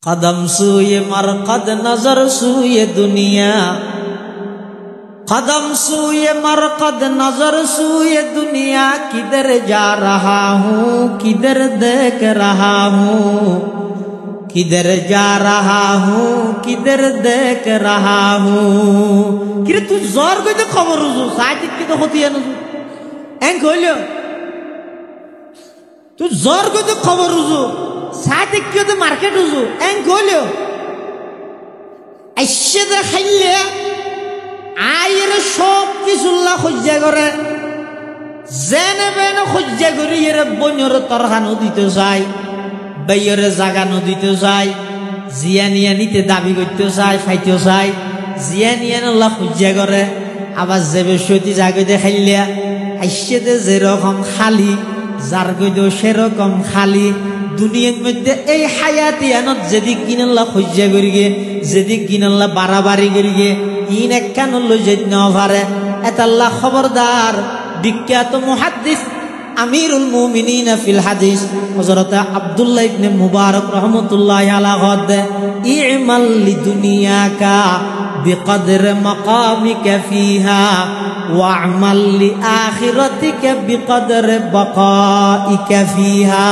कदम सूए मरकद नजर सूए दुनिया, कदम सूए मरकद नजर सूए दुनिया, किधर जा रहा हूँ किधर देख रहा हूँ, किधर जा रहा हूँ किधर देख रहा हूँ। किरे तू जोर कोई तो खबर रुजू साइड की तो होती है ना एंग खोलियो तू जोर कोई तो खबर रुजू साइड की तो मार्केट रुजू एंग खोलियो ऐसे तो खाइले आयर शौक की सुल्ला खुज्जा करे जेने बेने खुज्जा करी ये बन्योर तरहानो दीते जाए বাইরে জাগানো দিতে চাই জিয়ানিয়া নিতে দাবি করতে চাই ফাইতে চাই জিয়ানিয়ান আল্লাহ খুঁজা করে আবার যে বেশি জাগে দেখাইলিয়া আইসেতে যেরকম খালি যার গইদেও সেরকম খালি দুনিয়ার মধ্যে এই হায়াতিয়ানত যেদিক কিন আল্লাহ খুঁজা করি গে যেদিক কিন আল্লাহ বাড়াবাড়ি করি গে ইন একখান লই যেতে না পারে এটা আল্লাহ খবরদার বিখ্যাত মুহাদ্দিস আমিরুল মুমিনিন ফিল হাদিস হযরত আব্দুল্লাহ ইবনে মুবারক রাহমাতুল্লাহি আলাইহি ইমাল লিদুনিয়াকা বিকদর মাকামিকা ফিহা ওয়া'মাল লিআখিরাতিকা বিকদর বাকাইকা ফিহা।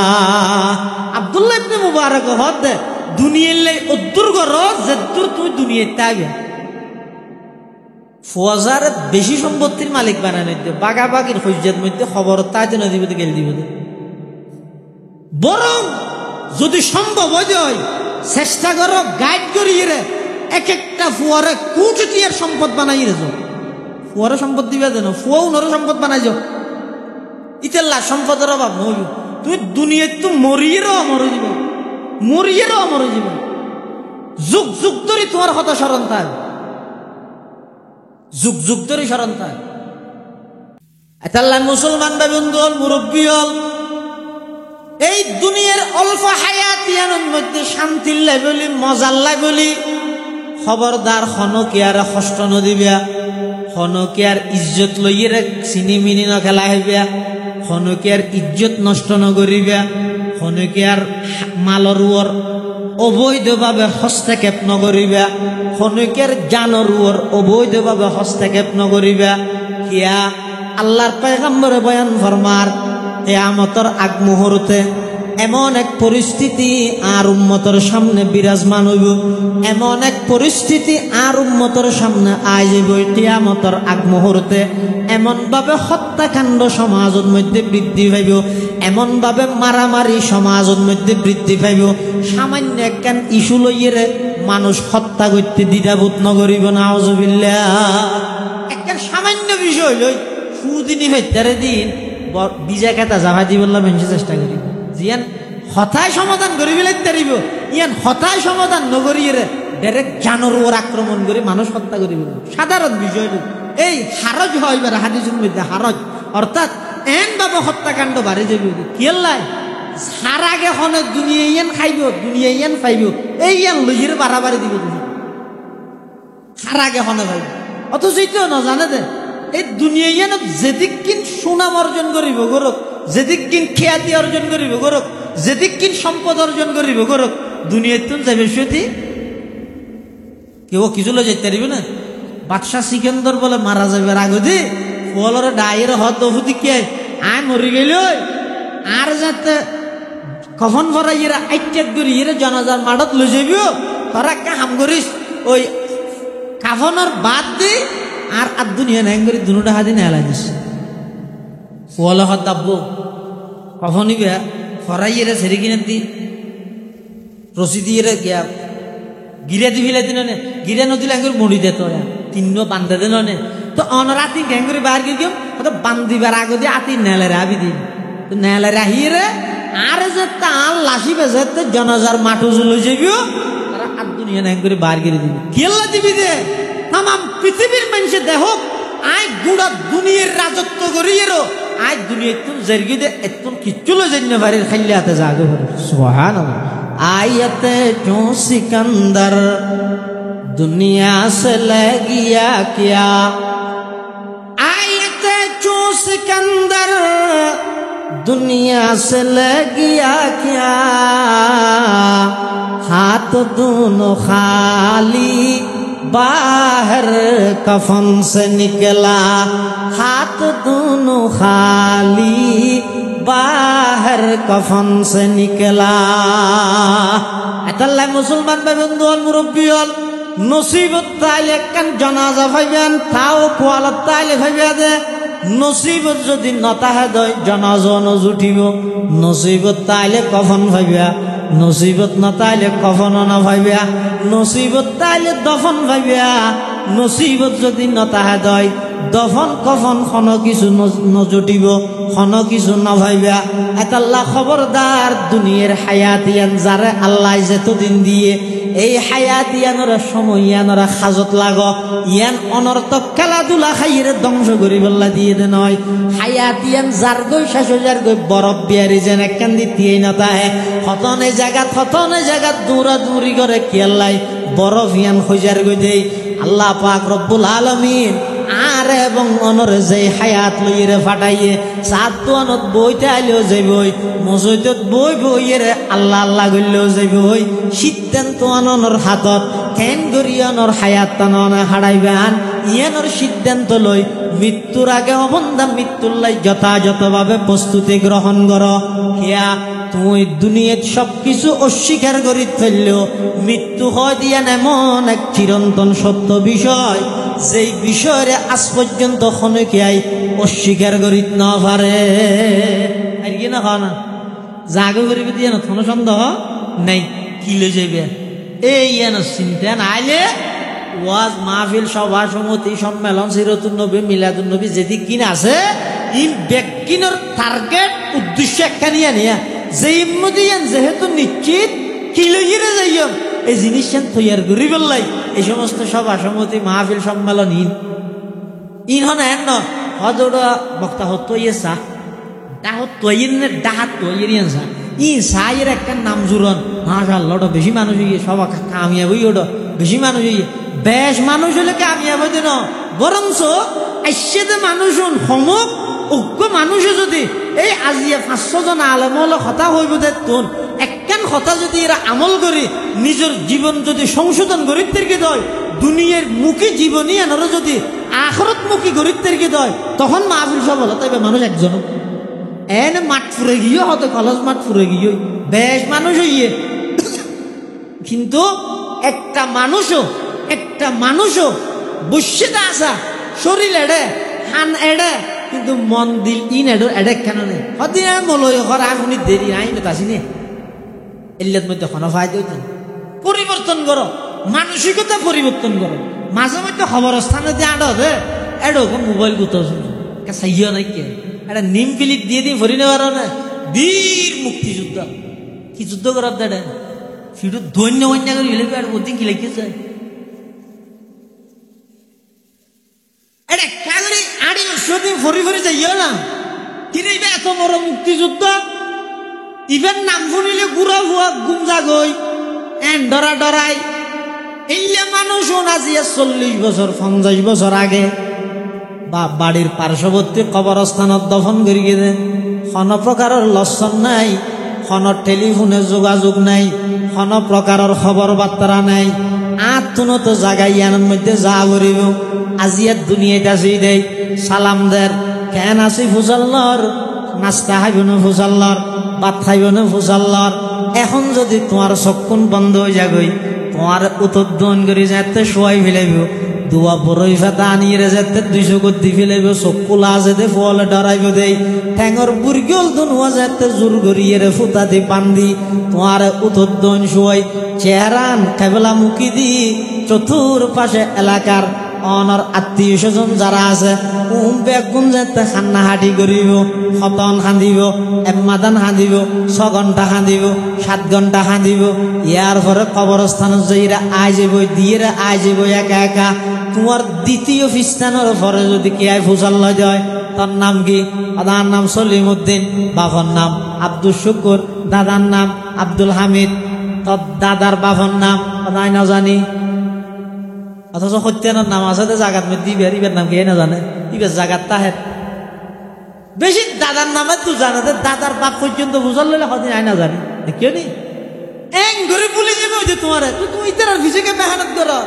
আব্দুল্লাহ ইবনে মুবারক হদে দুনিয়ার লাই উদ্দুর করো যদ্দুর তুই দুনিয়াতে থাকবে ফৌজার বেশি সম্পত্তির মালিক বানানো বাগাবাগির ফৌজার মধ্যে খবর তাই যেন দিব গেল দিব বরং যদি সম্ভব হয় চেষ্টা করো গাইড করি রে এক একটা ফুয়ারে কোটির সম্পদ বানাই রে ফুয়ারে সম্পদ দিবে যেন ফুয়া উনারও সম্পদ বানাই যাও ইতেল্লা সম্পদের অভাব নইব তুই দুনিয়ায় তো মরিয়েরও অমর জীব মরিয়েরও অমর জীব যুগ যুগ ধরে তোমার হত স্মরণ থাক যুগ যুগ ধরে স্মরণ থাক এতাল্লাহ মুসলমান বন্ধু হল মুরব্বী হল এই দুনিয়ার অল্প হায়াতিয়ানের মধ্যে শান্তির লাই বলি মজার লাই বলি খবরদার খনকিয়ার কষ্ট নদিবা খনকিয়ার ইজ্জত লইয়ে চিনিমিনি নখেলা হইবা খনকিয়ার ইজ্জত নষ্ট নকরিবা খনকিয়ার মালর ওর অবৈধভাবে হস্তক্ষেপ নকরিবা খনকিয়ার জানর ওর অবৈধভাবে হস্তক্ষেপ নকরিবা কিয়া আল্লাহর পয়গম্বরে বয়ান ফরমার কিয়ামতের আগ মুহূর্তে এমন এক পরিস্থিতি আর উম্মতের সামনে বিরাজমান হইব এমন এক পরিস্থিতি আর উম্মতের সামনে আই যাইব কিয়ামতের আগ মুহূর্তে এমন ভাবে হত্যাকাণ্ড সমাজের মধ্যে বৃদ্ধি পাইব এমন ভাবে মারামারি সমাজের মধ্যে বৃদ্ধি পাইব সামান্য একখান ইস্যু লইয়ে মানুষ হত্যা করতে দ্বিধাবোধ নকরিব নাউজুবিল্লাহ একখান সামান্য বিষয় লই সুদিনী হত্যারে দিন বিজা খেতা জাভা দিবল্লা মানুষের চেষ্টা করি জিয়ান হতায় সমাধান করি ফেলাইতে পারিব ইয়ান হতায় সমাধান নগরিয়ে ডাইরেক্ট জানোর ওর আক্রমণ করে মানুষ হত্যা করি সাধারণ বিষয় এই হারজ হয় এবার হাদিসের মধ্যে হারজ অর্থাৎ এন ভাবে হত্যাকাণ্ড বাড়ি যাবে কিয়াল্লাই সার আগে হনে দুনিয়া ইয়ান খাইব দুনিয়া ইয়ান পাইব এই ইয়ান লইয়ের বাড়াবাড়ি দিব সার আগে হনে পাইব অথচ এইটাও না জানে দে এই দুনিয়া ইয়ান যেদিক কিন সুনাম অর্জন করিব গরক যেদিক কিন খ্যাতি অর্জন করিব গরক যেদিক কিন সম্পদ অর্জন করিব গরক দুনিয়ার তুন যাবে সত্যি কেউ কিছু লই যাইতে পারিবে না বাদশাহ সিকান্দর বলে মারা যাবে আগদি বলরে ডাইয়ের হদ হুদি কে আয় মরি গেল আর যাতে কফন ভরাই এরা আইটেক করি এরা জনাজার মাঠত লই যাবিও তোরা কাম করিস ওই কাফনের বাদ দি আর আর দুনিয়া নাই করি দুটা হাতি নেলা দিস ওয়ালা হদ দাব্বো কফনই বে ফরাই এরা সেরে কিনে দি রসি দিয়ে গিয়া গিরা দি ফেলে দিন গিরা নদী লাঙ্গুর মরি দে তোরা তিনও বান্ধে দে নে তো অনরাতি গ্যাং করে বাহার গিয়ে তো বান্ধিবার আগে দিয়ে আতি নেলে রাবি দিন তো নেলে রাহিয়ে রে আর যে তাল লাসি বেজে জনাজার মাঠু লই যাবিও তারা আর দুনিয়া নাই করে বাহার গিয়ে দিবি কেল্লা দিবি দে তাম পৃথিবীর মানুষে দেহ আয় গুড়া দুনিয়ার রাজত্ব করিয়েরো আয় দুনিয়া একটু জেরগি দে একটু কিচ্ছু লই যাই না বাড়ির খাইলে হাতে জাগে সুবহানাল্লাহ आयते जो सिकंदर दुनिया से ले गया क्या आयते जो सिकंदर दुनिया से ले गया क्या, हाथ दोनों खाली बाहर कफन से निकला, हाथ दोनों खाली बाहर कफन से निकला। এতাল্লাই মুসলমান ভাই বন্ধু হল মুরব্বী হল নসিবত তাইলে একখান জনাজা ভাইবেন তাও কোয়ালত তাইলে ভাইবা দে নসিবত যদি নতাহে দয় জনাজা নজুটিব, নসিবত তাইলে কফন ভাইবা, নসিবত নতাইলে কফন না ভাইবা, নসিবত তাইলে দফন ভাইবা, নসিবত যদি নতাহে দয় দফন কফন খন কিছু নজুটিব, খন কিছু নভাইবা। এতাল্লাহ খবরদার দুনিয়ার হায়াতিয়ান যারে আল্লাহ যেতদিন দিয়ে এই হায়াতিয়ানোর সময় ইয়ানোরা খাজত লাগ, ইয়ান অনর্থক খেলাধুলা খাইয়ে ধ্বংস করি বল্লা দিয়ে দে নয়। হায়াতিয়ান যার গই শেষ যার গই বরফ বিয়ারি যেন একখান দিয়ে নতাহে হতনে জায়গা দৌড়া দৌড়ি করে খেয়াল্লাই বরফ ইয়ান খোঁজার গই দেই। আল্লাহ পাক রব্বুল আলামিন আর এবং অনরে যে হায়াত লইরে ফাটাইয়ে সাত তোয়ানত বইতে আইলেও যাইবই, মসজিদত বই বইয়েরে আল্লাহ আল্লাহ গইলেও যাইবই। সিদ্ধান্ত আনর হাতত কেন গরিয়ানোর হায়াত টাননে হারাইবেন ইয়ানোর সিদ্ধান্ত লই মৃত্যুর আগে অবন্ধা মৃত্যুর লাই যথাযথভাবে প্রস্তুতি গ্রহণ কর। হিয়া তুই দুনিয়াত সবকিছু অস্বীকার করি ফেললেও মৃত্যু হয় দিয়ান এমন এক চিরন্তন সত্য বিষয় যেই বিষয়ে আজ পর্যন্ত খনকিয়াই অস্বীকার করি না পারে। আর কি না হয় না জাগো করিবে দিয়ে না কোনো সন্দেহ নাই কি লই যাইবে এই চিন্তা নাইলে ওয়াজ মাহফিল সভা সমিতি সম্মেলন সিরাতুন নবী মিলাদুন নবী যেদিক কিনা আছে ই ব্যক্তির টার্গেট উদ্দেশ্য একখানি আনিয়া যে ইম্মদিয়ান যেহেতু নিশ্চিত কি লইরে যাইম এই জিনিসটা তৈয়ার করি বললাই এই সমস্ত সভা সমিতি মাহফিল সম্মেলন ইন হন এন হদড় বক্তা হতো ইয়ে সা ডাহত তৈরি ডাহাত তৈরি আনসা ই সাইয়ের একটা নাম জুরন মাশাআল্লাহ ওটা বেশি মানুষ হইয়ে সবা কামিয়াব ওটা বেশি মানুষ হইয়ে বেশ মানুষ হলে কামিয়াব দিন বরঞ্চ আইসে মানুষ সমক উগ্র মানুষে যদি এই আজিয়া 500 জন আলেম হলে কথা হইব দে তোন একখান কথা যদি এরা আমল করি নিজের জীবন যদি সংশোধন গরিবদেরকে দেয় দুনিয়ার মুখী জীবনী এনারা যদি আখরত মুখী গরিবদেরকে দেয় তখন মাহফিল সব হলো তাইবে মানুষ একজন এনে মাঠ ফুরে গিয়ে হয়তো কলেজ মাঠ ফুরে গিয়ে বেশ মানুষ হইয়ে কিন্তু একটা মানুষও বসিতে আসা শরীর এড়ে হান এড়ে কিন্তু মন দিল ইন এড়ে কেন নেই হতে মলয় ঘর আগুনি দেরি আইন আসিনি এর মধ্যে কোনো ফায়দা হইত পরিবর্তন করো মানসিকতা পরিবর্তন করো মাঝে মধ্যে খবর স্থানে দিয়ে আড় হবে এড়ো মোবাইল গুতো চাইও নাই কে একটা নিম পিলিট দিয়ে ভরি নেওয়ার না বীর মুক্তিযুদ্ধ কি যুদ্ধ করার দাঁড়ে সেটু দৈন্য বন্যা করে গেলে আর বুদ্ধি কি লেগে যায় এটা কাগরি 8 বছর দিন ভরি যাইও না কিরে এত বড় মুক্তিযুদ্ধ ইভেন নাম শুনিলে গুড়া হুয়া গুমজা গই এন ডরাই এইয়া মানুষ আজিয়া 40 বছর 50 বছর আগে বা বাড়ির পার্শ্ববর্তী কবরস্থানত দফন করি গেলে কোনো প্রকারের লক্ষণ নাই, কোনো টেলিফোনে যোগাযোগ নাই, কোনো প্রকারের খবর বার্তা নাই। আত্মনত জায়গায় ইয়ানোর মধ্যে যা করিব আজিয়ার দুনিয়াটা আসি দেয় সালাম দের কেন আসি ফুসাল্লর নাস্তা খাইব না ফুসাল্লর ভাত খাইব না ফুসাল্লর। এখন যদি তোমার চক্ষুন বন্ধ হয়ে যাগই তোমার উত্তোলন করে যাতে শোয়াই ফেলাইব দুয়া বড়ই ফাতা আনিয়ে যেতে 200 গদ্দি ফেলাইব চকুলা যেতে ফলে ডরাইব দেই ঠেঙর বুর্গল দুনুয়া যেতে জোর গড়িয়ে ফুতা দি বান্ধি তোমার উত্তোলন শোয়াই চেহারান কেবলা মুখি দি চতুর পাশে এলাকার অনর আত্মীয় স্বজন যারা আছে বেগুন যেতে খান্না হাঁটি করিব খতন খান্দিব এমাদান খান্দিব 6 ঘন্টা খান্দিব 7 ঘন্টা খান্দিব ইয়ার পরে কবরস্থানত যাইরা আই যাব দিয়ে আই যাব একা একা তোমার দ্বিতীয় ফিস্তানোর পরে যদি কে আই ফুসাল লয় যায় তার নাম কি দাদার নাম সলিমউদ্দিন বাবার নাম আব্দুল শুকুর দাদার নাম আব্দুল হামিদ তোর দাদার বাবার নাম তাই না জানি অথচ সত্যানোর নাম আছে জাগাত মধ্যে দিবে ইবের নাম কে না জানে ইবের জাগাত তাহের বেশি দাদার নামে তো জানে, দাদার বাপ পর্যন্ত বুঝার লইলে হদিন আয় না জানি কেউ নি এং ঘরে বলে যাবে ওই যে তোমার তুমি তার ভিজেকে মেহনত করো,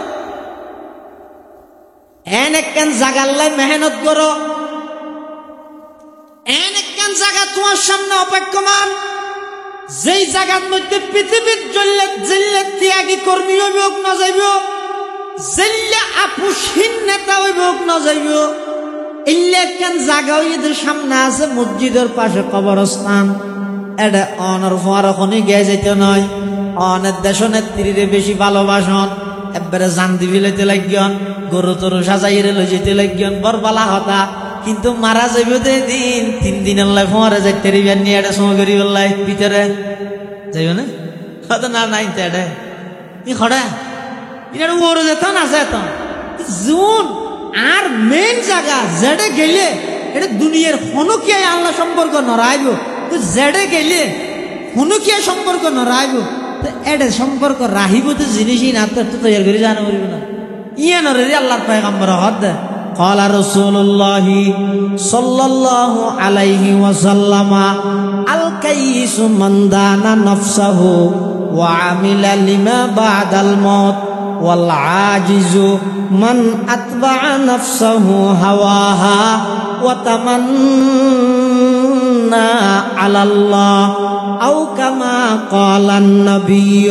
এন একখান জাগাল্লাই মেহনত করো, এন একখান জায়গা তোমার সামনে অপেক্ষমান, যেই জায়গার মধ্যে পৃথিবীর জল্লে ত্যাগী কর্মী হইব না যাইব, জেল্লে আপুসহীন নেতা হইব না যাইব, এলে একখান জায়গা এদের সামনে আছে মসজিদের পাশে কবরস্থান। এটা অনর ফোয়ার ওখানে গিয়ে যেতে নয়, অনের দেশ নেত্রীরে বেশি ভালোবাসন, একবারে জান্দি ফিলাইতে লাগিয়ন, গরু তরু সাজাইরে লই যেতে লাগিয়ন, বরবালা হতা। কিন্তু মারা যাইব দিন 3 দিন আল্লাহ ফোয়ারে যাইতে রিবেন নিয়ে এটা সময় করি বললাই ভিতরে যাইব না হয়তো না নাই এটা ই খড়া এটা ওরে যেত না যেত জুন আর মেন জায়গা যেটা গেলে এটা দুনিয়ার হনুকিয়ায় আল্লাহ সম্পর্ক নড়াইব, তো যেটা গেলে হনুকিয়া সম্পর্ক নড়াইব, তো এটা সম্পর্ক রাহিব তো জিনিসই না, তো তৈরি করে জানা পারিব না। ইয়ে নরে আল্লাহর পয়গম্বর হদ قال رسول الله صلى الله عليه وسلم الكيس من دان نفسه وعمل لما بعد الموت والعاجز من أتبع نفسه هواها وتمنى على الله أو كما قال النبي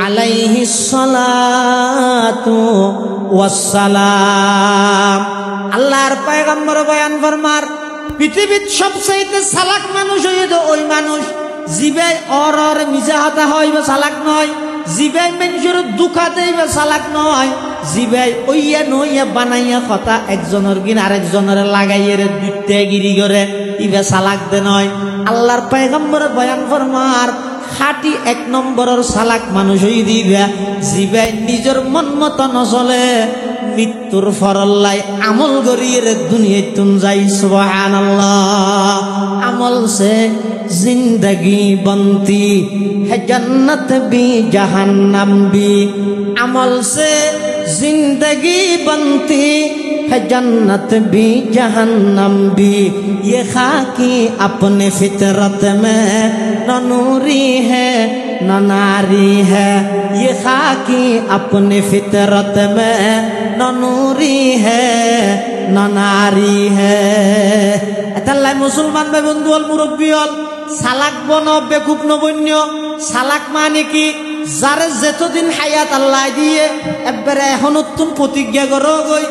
عليه الصلاة والسلام। আল্লাহর পয়গম্বর বয়ান ফরমার পৃথিবীর সবচাইতে চালাক মানুষ হইল ওই মানুষ জিবাই অর মিজা হতা হইবে চালাক নয়, জিবাই মানুষের দুঃখা দেইবে চালাক নয়, জিবাই ওইয়া নইয়া বানাইয়া কথা একজনের কিন আরেকজনের লাগাইয়ে দুইটা গিরি করে ইবে চালাক দে নয়। আল্লাহর পয়গম্বর বয়ান ফরমার খাটি 1 নম্বরের চালাক মানুষ হই দিবা জিবাই নিজের মন মতো নচলে, মৃত্যুর ফরল্লাই আমল করিয়ে দুনিয়ায় তুন যাই। সুবহানাল্লাহ। আমল সে জিন্দগি বনতি है जन्नत भी जहन्नम भी, अमल से जिंदगी बनती है जन्नत भी जहन्नम भी, ये खाकी अपने फितरत में न नूरी है न नारी है, ये खाकी अपने फितरत में न नूरी है न नारी है। এতাল্লাই মুসলমান ভাই বন্ধু হল মুরব্বী হল সালাক বন বেকুব নবন্য। সালাক মানে কি? যারে যেতদিন হায়াত আল্লাহ দিয়ে একবারে এখন নতুন প্রতিজ্ঞা করো গই,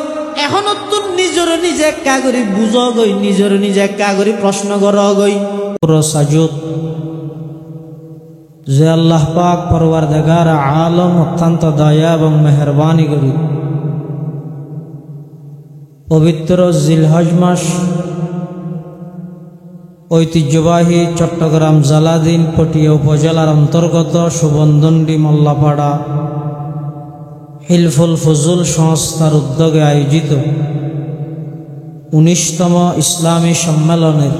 এখন নতুন নিজের নিজে একা করি বুঝো গই, নিজের নিজে একা করি প্রশ্ন করো গই। পুরো সাজুদ যে আল্লাহ পাক পরওয়ারদিগার আলম অত্যন্ত দয়া এবং মেহরবানি করি পবিত্র জিলহজ মাস ঐতিহ্যবাহী চট্টগ্রাম জালাদিন পটিয়া উপজেলার অন্তর্গত সুবন্ধন্ডি মোল্লাপাড়া হিলফুল ফজুল সংস্থার উদ্যোগে আয়োজিত 19তম ইসলামী সম্মেলনের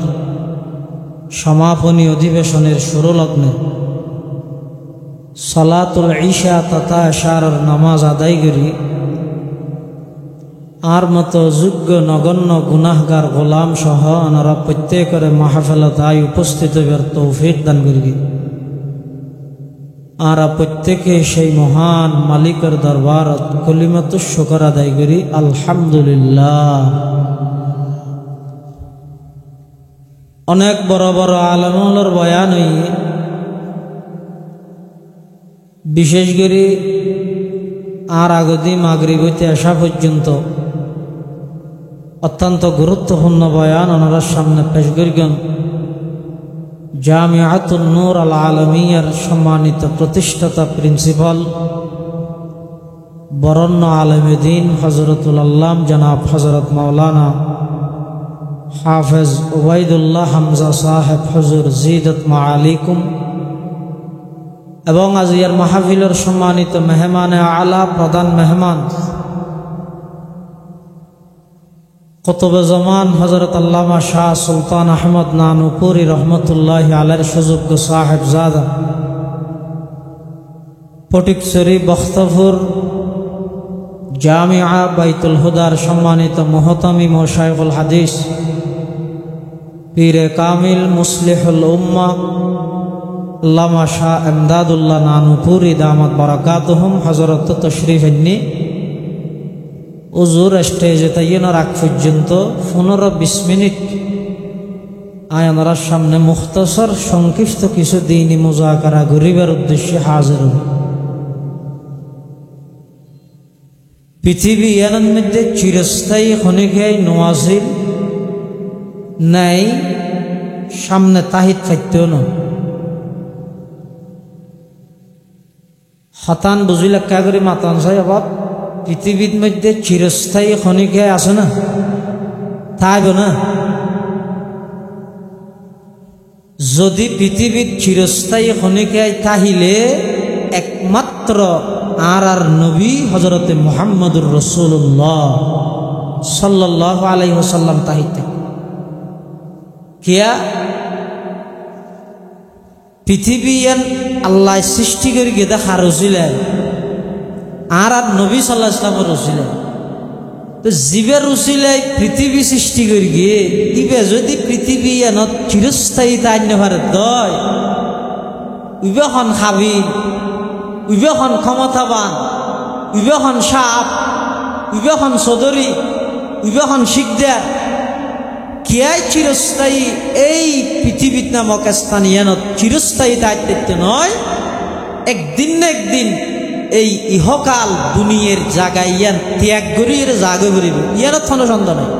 সমাপনী অধিবেশনের শুরুলগ্নে সালাতুল ইশা তথা এশারের নামাজ আদায় করি আর মতো যোগ্য নগণ্য গুনাহগার গোলাম সহ আনারা প্রত্যেকের মাহফিলত আই উপস্থিত হইবার তৌফিক দান করি। আর প্রত্যেকে সেই মহান মালিকের দরবারত কলিমাতু শুকর আদায় করি আলহামদুলিল্লাহ। অনেক বড় বড় আলেমুলের বয়ান হইয়ে বিশেষ করে আর আগদি মাগরিব হইতে আসা পর্যন্ত অত্যন্ত গুরুত্বপূর্ণ বয়ান ওনার সামনে পেশ করিবেন জামিআতুন নূর আল আলমিয়ার সম্মানিত প্রতিষ্ঠাতা প্রিন্সিপাল বরণ্য আলেমে দ্বীন হযরতুল আল্লাম জনাব হযরত মাওলানা হাফেজ উবাইদুল্লাহ হামজা সাহেব হুজুর জিদত মাআলিকুম এবং আজিয়ার মাহফিলের সম্মানিত মেহমানে আলা প্রধান মেহমান কুতুবে জামান হযরত আল্লামা শাহ সুলতান আহমদ নানুপুরি রহমতুল্লাহ আলাইহির সুযোগ্য সাহেবজাদা ফটিকছড়ি বখতপুর জামিয়া বাইতুল হুদার সম্মানিত মুহতামিম ও শাইখুল হাদিস পীরে কামিল মুসলিহুল উম্মাহ আল্লামা শাহ এমদাদুল্লাহ নানুপুরি দামাত বারাকাতুহুম হযরত তশরিফ এনে হুজুর স্টেজে তাইয়েনার আগ পর্যন্ত 15-20 মিনিট আয়ানার সামনে মুখতাসর সংক্ষিপ্ত কিছু দ্বীনি মুযাকারা করিবার উদ্দেশ্যে হাজির হই। পৃথিবী এর মধ্যে চিরস্থায়ী খনিকায় নওয়াজিল নাই, সামনে তাহিদ খাইতেও না হতান বুঝিলে কা করে মাতান চাই। আবার পৃথিবীর মধ্যে চিরস্থায়ী খনিকায় আছে না, তাইব না। যদি পৃথিবীর চিরস্থায়ী খনিকায় তাহিলে একমাত্র আর নবী হযরতে মুহাম্মদুর রাসূলুল্লাহ সাল্লাল্লাহু আলাইহি ওয়াসাল্লাম তাহিতে কিয়া পৃথিবী আল্লাহ সৃষ্টি করে গেদা হারছিলেন আর নবী সাল্লাল্লাহু আলাইহি ওয়াসাল্লামের রসিলেন। তো জীবের রসিলাই পৃথিবী সৃষ্টি করে গিয়ে ইবে যদি পৃথিবী চিরস্থায়ী তাইন্য পারে দয় ইবে হন হাবিল, ইবে হন ক্ষমতাবান, ইবে হন সাপ, ইবে হন চৌধুরী, ইবে হন শিকদার, কিয়াই চিরস্থায়ী এই পৃথিবীত নামক স্থানীয় চিরস্থায়ী দায়িত্ব নয়। একদিন না একদিন এই ইহকাল দুনিয়ার জায়গায় ইয়ান ত্যাগ করিয়ে জাগে করিব, ইয়ার কোনো সন্দেহ নাই।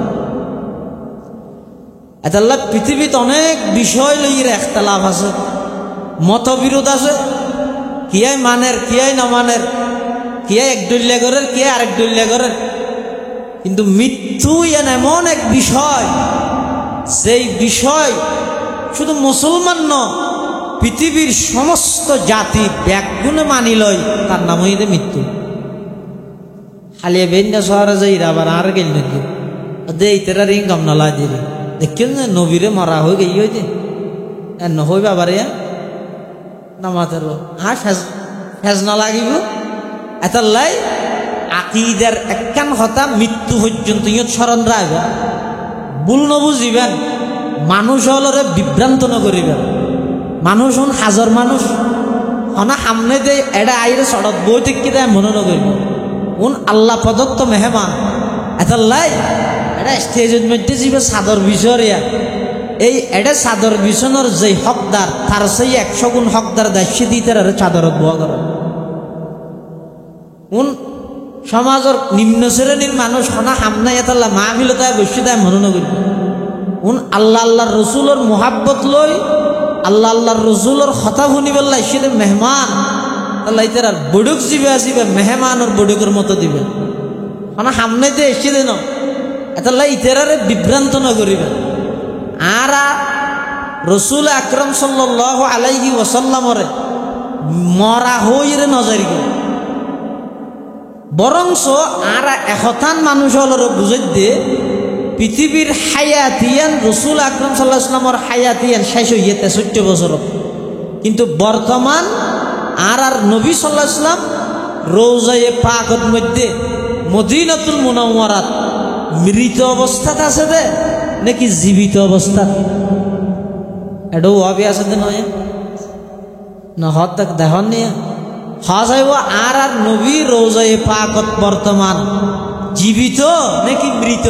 আল্লাহ পৃথিবীতে অনেক বিষয় লইয়ের একতলাফ আছে, মতবিরোধ আছে, কিয়াই মানের কিয়াই না মানের, কিয়াই এক দলীয় করেন কিয়াই আরেক দলীয় করেন। কিন্তু মৃত্যু ইয়ান এমন এক বিষয়, যেই বিষয় শুধু মুসলমান ন পৃথিবীর সমস্ত জাতি ব্যাগুণে মানি লয়, তার নাম হইলে মৃত্যু। খালিয়া বেন্যা শহরে যাই আবার আর গেল নাকি দে ইতারা রিং কাম নালা দিয়ে দেখছেন যে নবীরে মরা হয়ে গেই হয়েছে নহই বাবারে নামাতের আর ফেজ না লাগিব এত লাই আকিদার একখান কথা মৃত্যু পর্যন্ত ইয়ত স্মরণ রাখবেন, ভুল নবুঝিবেন, মানুষ হলরে বিভ্রান্ত নকরিবেন। মানুষ হন হাজার মানুষ হনা সামনে দে এডা আইরে সড়ক বই থেকে দেয় মনে নকরিব উন আল্লাহ প্রদত্ত মেহমান এত লাই এটা স্টেজের মধ্যে যাবে চাদর বিছরিয়া এই এটা চাদর বিছানোর যে হকদার তার সেই 100 গুণ হকদার দায়িত্ব দিতে চাদরত বোয়া করে। উন সমাজের নিম্ন শ্রেণীর মানুষ হনা সামনে এতাল্লা মাহফিলতায় বসে দেয় মনে নকরিব উন আল্লাহ আল্লাহর রসুলের মোহাব্বত লই আল্লাহ আল্লাহর রসুলের কথা শুনিবেলা সে মেহমান আল্লাহ ইতার বডুক যাবে আসিবে মেহমানের বডুকের মতো দিবে হনা সামনে দিয়ে এসে দেন এতাল্লা ইতারে বিভ্রান্ত নকরিবে। আর রসুল আকরম সাল্লাল্লাহু আলাইহি ওয়াসাল্লামরে মরা হইরে নজর গেল বরংস আর এহতান মানুষ হলর বুঝাই দিয়ে পৃথিবীর হায়াতিয়ান রসুল আকরম সাল্লাল্লাহু আলাইহি ওয়াসাল্লামর হায়াতিয়ান শেষ হইয়ে 63 বছর, কিন্তু বর্তমান আর নবী সাল্লাল্লাহু আলাইহি ওয়াসাল্লাম রওজায়ে পাকের মধ্যে মদিনাতুল মুনাওয়ারাত মৃত অবস্থাত আছে দে নাকি জীবিত অবস্থা এটাও ভাবি আছে দে নয় না হত তক দেখুন নিয়ে হাজাইব আর নবী রওজায়ে পাকত বর্তমান জীবিত নাকি মৃত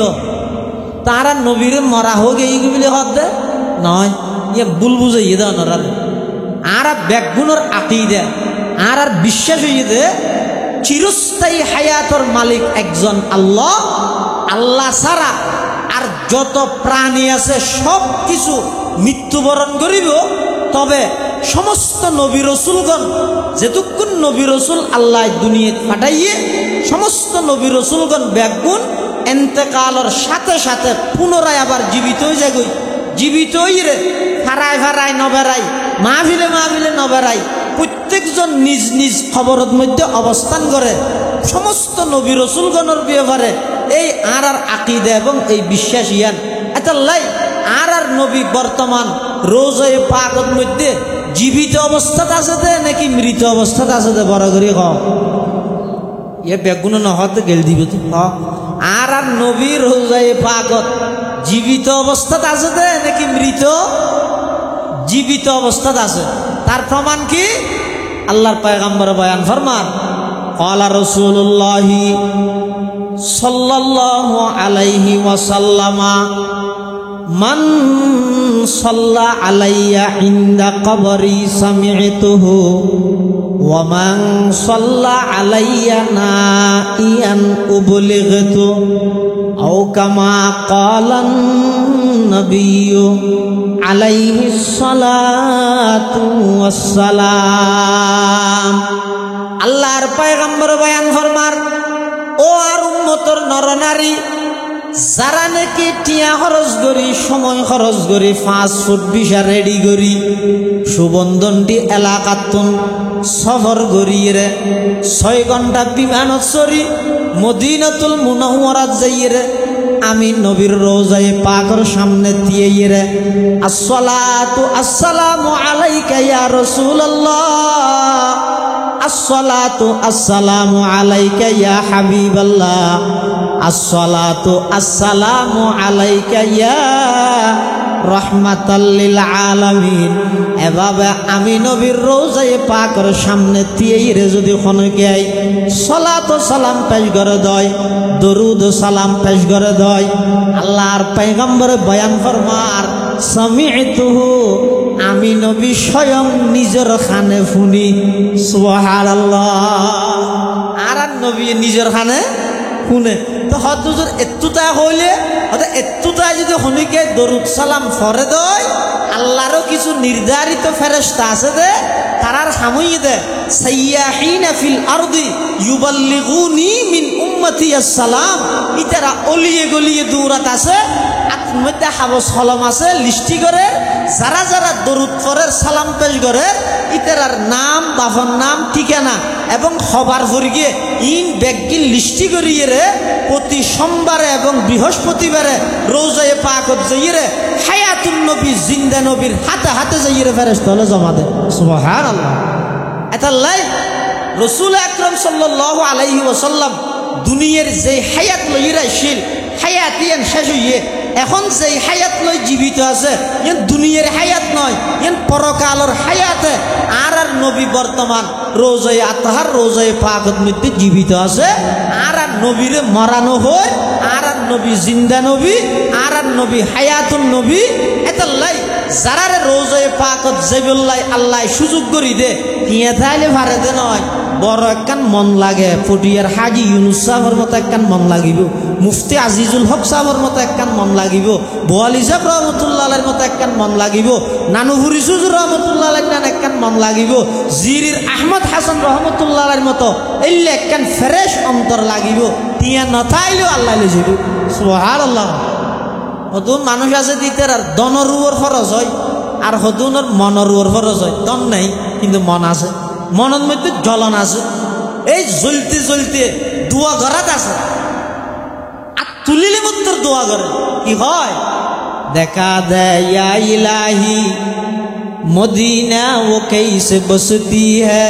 তারা নবীরে মরা হোক এইগুলি হত দে নয় ইয়ে ভুল বুঝাইয়ে দেন আর ব্যাগুণর আকিদা আর বিশ্বাস হইয়ে দে চিরস্থায়ী হায়াতর মালিক একজন আল্লাহ, আল্লাহ ছাড়া আর যত প্রাণী আছে সব কিছু মৃত্যুবরণ করিব। তবে সমস্ত নবী রসুলগণ যেটুকুন নবী রসুল আল্লাহ দুনিয়াত পাঠাইয়ে সমস্ত নবী রসুলগণ ব্যাগুণ এন্তেকালের সাথে সাথে পুনরায় আবার জীবিত হয়ে যায়, জীবিত হইরে ফারায় ফারায় নবেরাই মাহফিলে মাহফিলে নবেরাই প্রত্যেকজন নিজ নিজ খবরের মধ্যে অবস্থান করে সমস্ত নবী রসুলগণের ব্যাপারে এই আর আকিদা এবং এই বিশ্বাস ইয়ান এতাল্লাই আর নবী বর্তমান রওজায়ে পাকের মধ্যে জীবিত অবস্থাত আছে দে নাকি মৃত অবস্থাত আছে দে বড় করে কও ইয়ে বেগুন নহতে গেল দিব তো আর নবী রওজায়ে পাকত জীবিত অবস্থাতে আছে দে নাকি মৃত? জীবিত অবস্থাতে আছে। তার প্রমাণ কি? আল্লাহর পয়গম্বর বয়ান ফরমান, ক্বালা রাসূলুল্লাহ সাল্লাল্লাহু আলাইহি ওয়াসাল্লামা মান সাল্লা আলাইয়া ইনদা কবরি সামি'তুহু ওয়া মান সাল্লা আলাইয়া নাইয়ান উবলিগতু আও কামা ক্বালান নবিয়্যু আলাইহিস সালাতু ওয়াস সালাম। আল্লাহর পয়গম্বর বয়ান ফরমার, ও আর উম্মতর নরনারী, যারা নাকি টিয়া খরচ করি, সময় খরচ করি, 5 ফুট ভিসা রেডি করি, সুবন্ধনটি এলাকাতুন সফর করিয়ে 6 ঘন্টা বিমানত চড়ি মদিনাতুল মুনাওয়ারাত যাইয়ে আমি নবীর রওজায়ে পাকের সামনে দিয়ে রে আসসালাতু আসসালামু আলাইকা ইয়া রাসূলুল্লাহ, আসসালাতু আসসালামু আলাইকা ইয়া হাবিবাল্লাহ, আসসালাতু আসসালামু আলাইকা ইয়া রহমাতাল লিল আলামিন। এভাবে আমি নবীর রওজায়ে পাকের সামনে দিয়ে যদি খনকে আই সালাত ও সালাম পেশ করে দেয়, দরুদ ও সালাম পেশ করে দেয়, আল্লাহর পয়গম্বর বয়ান ফরমার, সামি'তুহু, আমি নবী স্বয়ং নিজের কানে শুনি। সুবহানাল্লাহ। আর নবী নিজের কানে শুনে। তো হজুর এত্তুটা হইলে এত্তুটা যদি শুনিকে দরুদ সালাম ফরে দেয়, আল্লাহরও কিছু নির্ধারিত ফেরেশতা আছে দে, তারার সাময়ী দে সাইয়াহিনা ফিল আরদি ইউবাল্লিগুনি মিন উম্মতি আসসালাম। ইতারা অলিয়ে গলিয়ে দৌড়াত আছে, মধ্যে হাবস কলম আছে, লিস্টি করে যারা যারা দরুদ পড়ে সালাম পেশ করে ইতারার নাম, বাফর নাম, ঠিকানা এবং খবর ফরিয়ে ইন ব্যাগিন লিস্টি করিয়ে রে প্রতি সোমবারে এবং বৃহস্পতিবারে রওজায়ে পাকত যাইয়ে হায়াতুন নবী, জিন্দা নবীর হাতে হাতে যাইয়ে ফেরেশতা হলে জমা দেয়। সুবহানাল্লাহ। এটা লাই রাসূল আকরাম সাল্লাল্লাহু আলাইহি ওয়াসাল্লাম দুনিয়ার যে হায়াত লইরা ছিল, হায়াত ইয়ান শেষ হইয়ে এখন যে হায়াত লই জীবিত আছে, ইয়ান দুনিয়ার হায়াত নয়, ইয়ান পরকালের হায়াতে। আর নবী বর্তমান রওজায়ে আতহার, রওজায়ে পাকত মধ্যে জীবিত আছে। আর নবীরে মরানো হয়, আর নবী জিন্দা নবী, আর নবী হায়াতুন নবী। এটা লাই যারারে রওজায়ে পাকত যাইবল্লাই আল্লাহ সুযোগ করি দে, হিয়া থাইলে ভারে দে নয়, বড় একখান মন লাগে। ফটিয়ার হাজি ইউনুস সাহেবের মতো একখান মন লাগিব, মুফতি আজিজুল হক সাহেবের মতো একখান মন লাগিব, বোয়ালি সাহেব রহমতুল্লাহ আলাইহির মতো একখান মন লাগিব, নানুহুরি সুজুর রহমতুল্লাহ আলাইহির একখান মন লাগিব, জিরির আহমদ হাসান রহমতুল্লাহ আলাইহির মতো এলে একখান ফ্রেশ অন্তর লাগিব। টিয়া নথাইলেও আল্লাহ লই যাব। সুবহানাল্লাহ। হতুন মানুষ আছে দিতে আর দনরুয়ার ফরজ হয়, আর হতুনের মনরুয়ার ফরজ হয়। দন নাই কিন্তু মন আছে, মনের মধ্যে জ্বলন আছে। এই জ্বলতে জ্বলতে দোয়া করাত আছে, আর তুলিলে মাত্র দোয়া করে কি হয়, দেখা দেয় ইয়া ইলাহি মদিনা ও कैसे बसती है,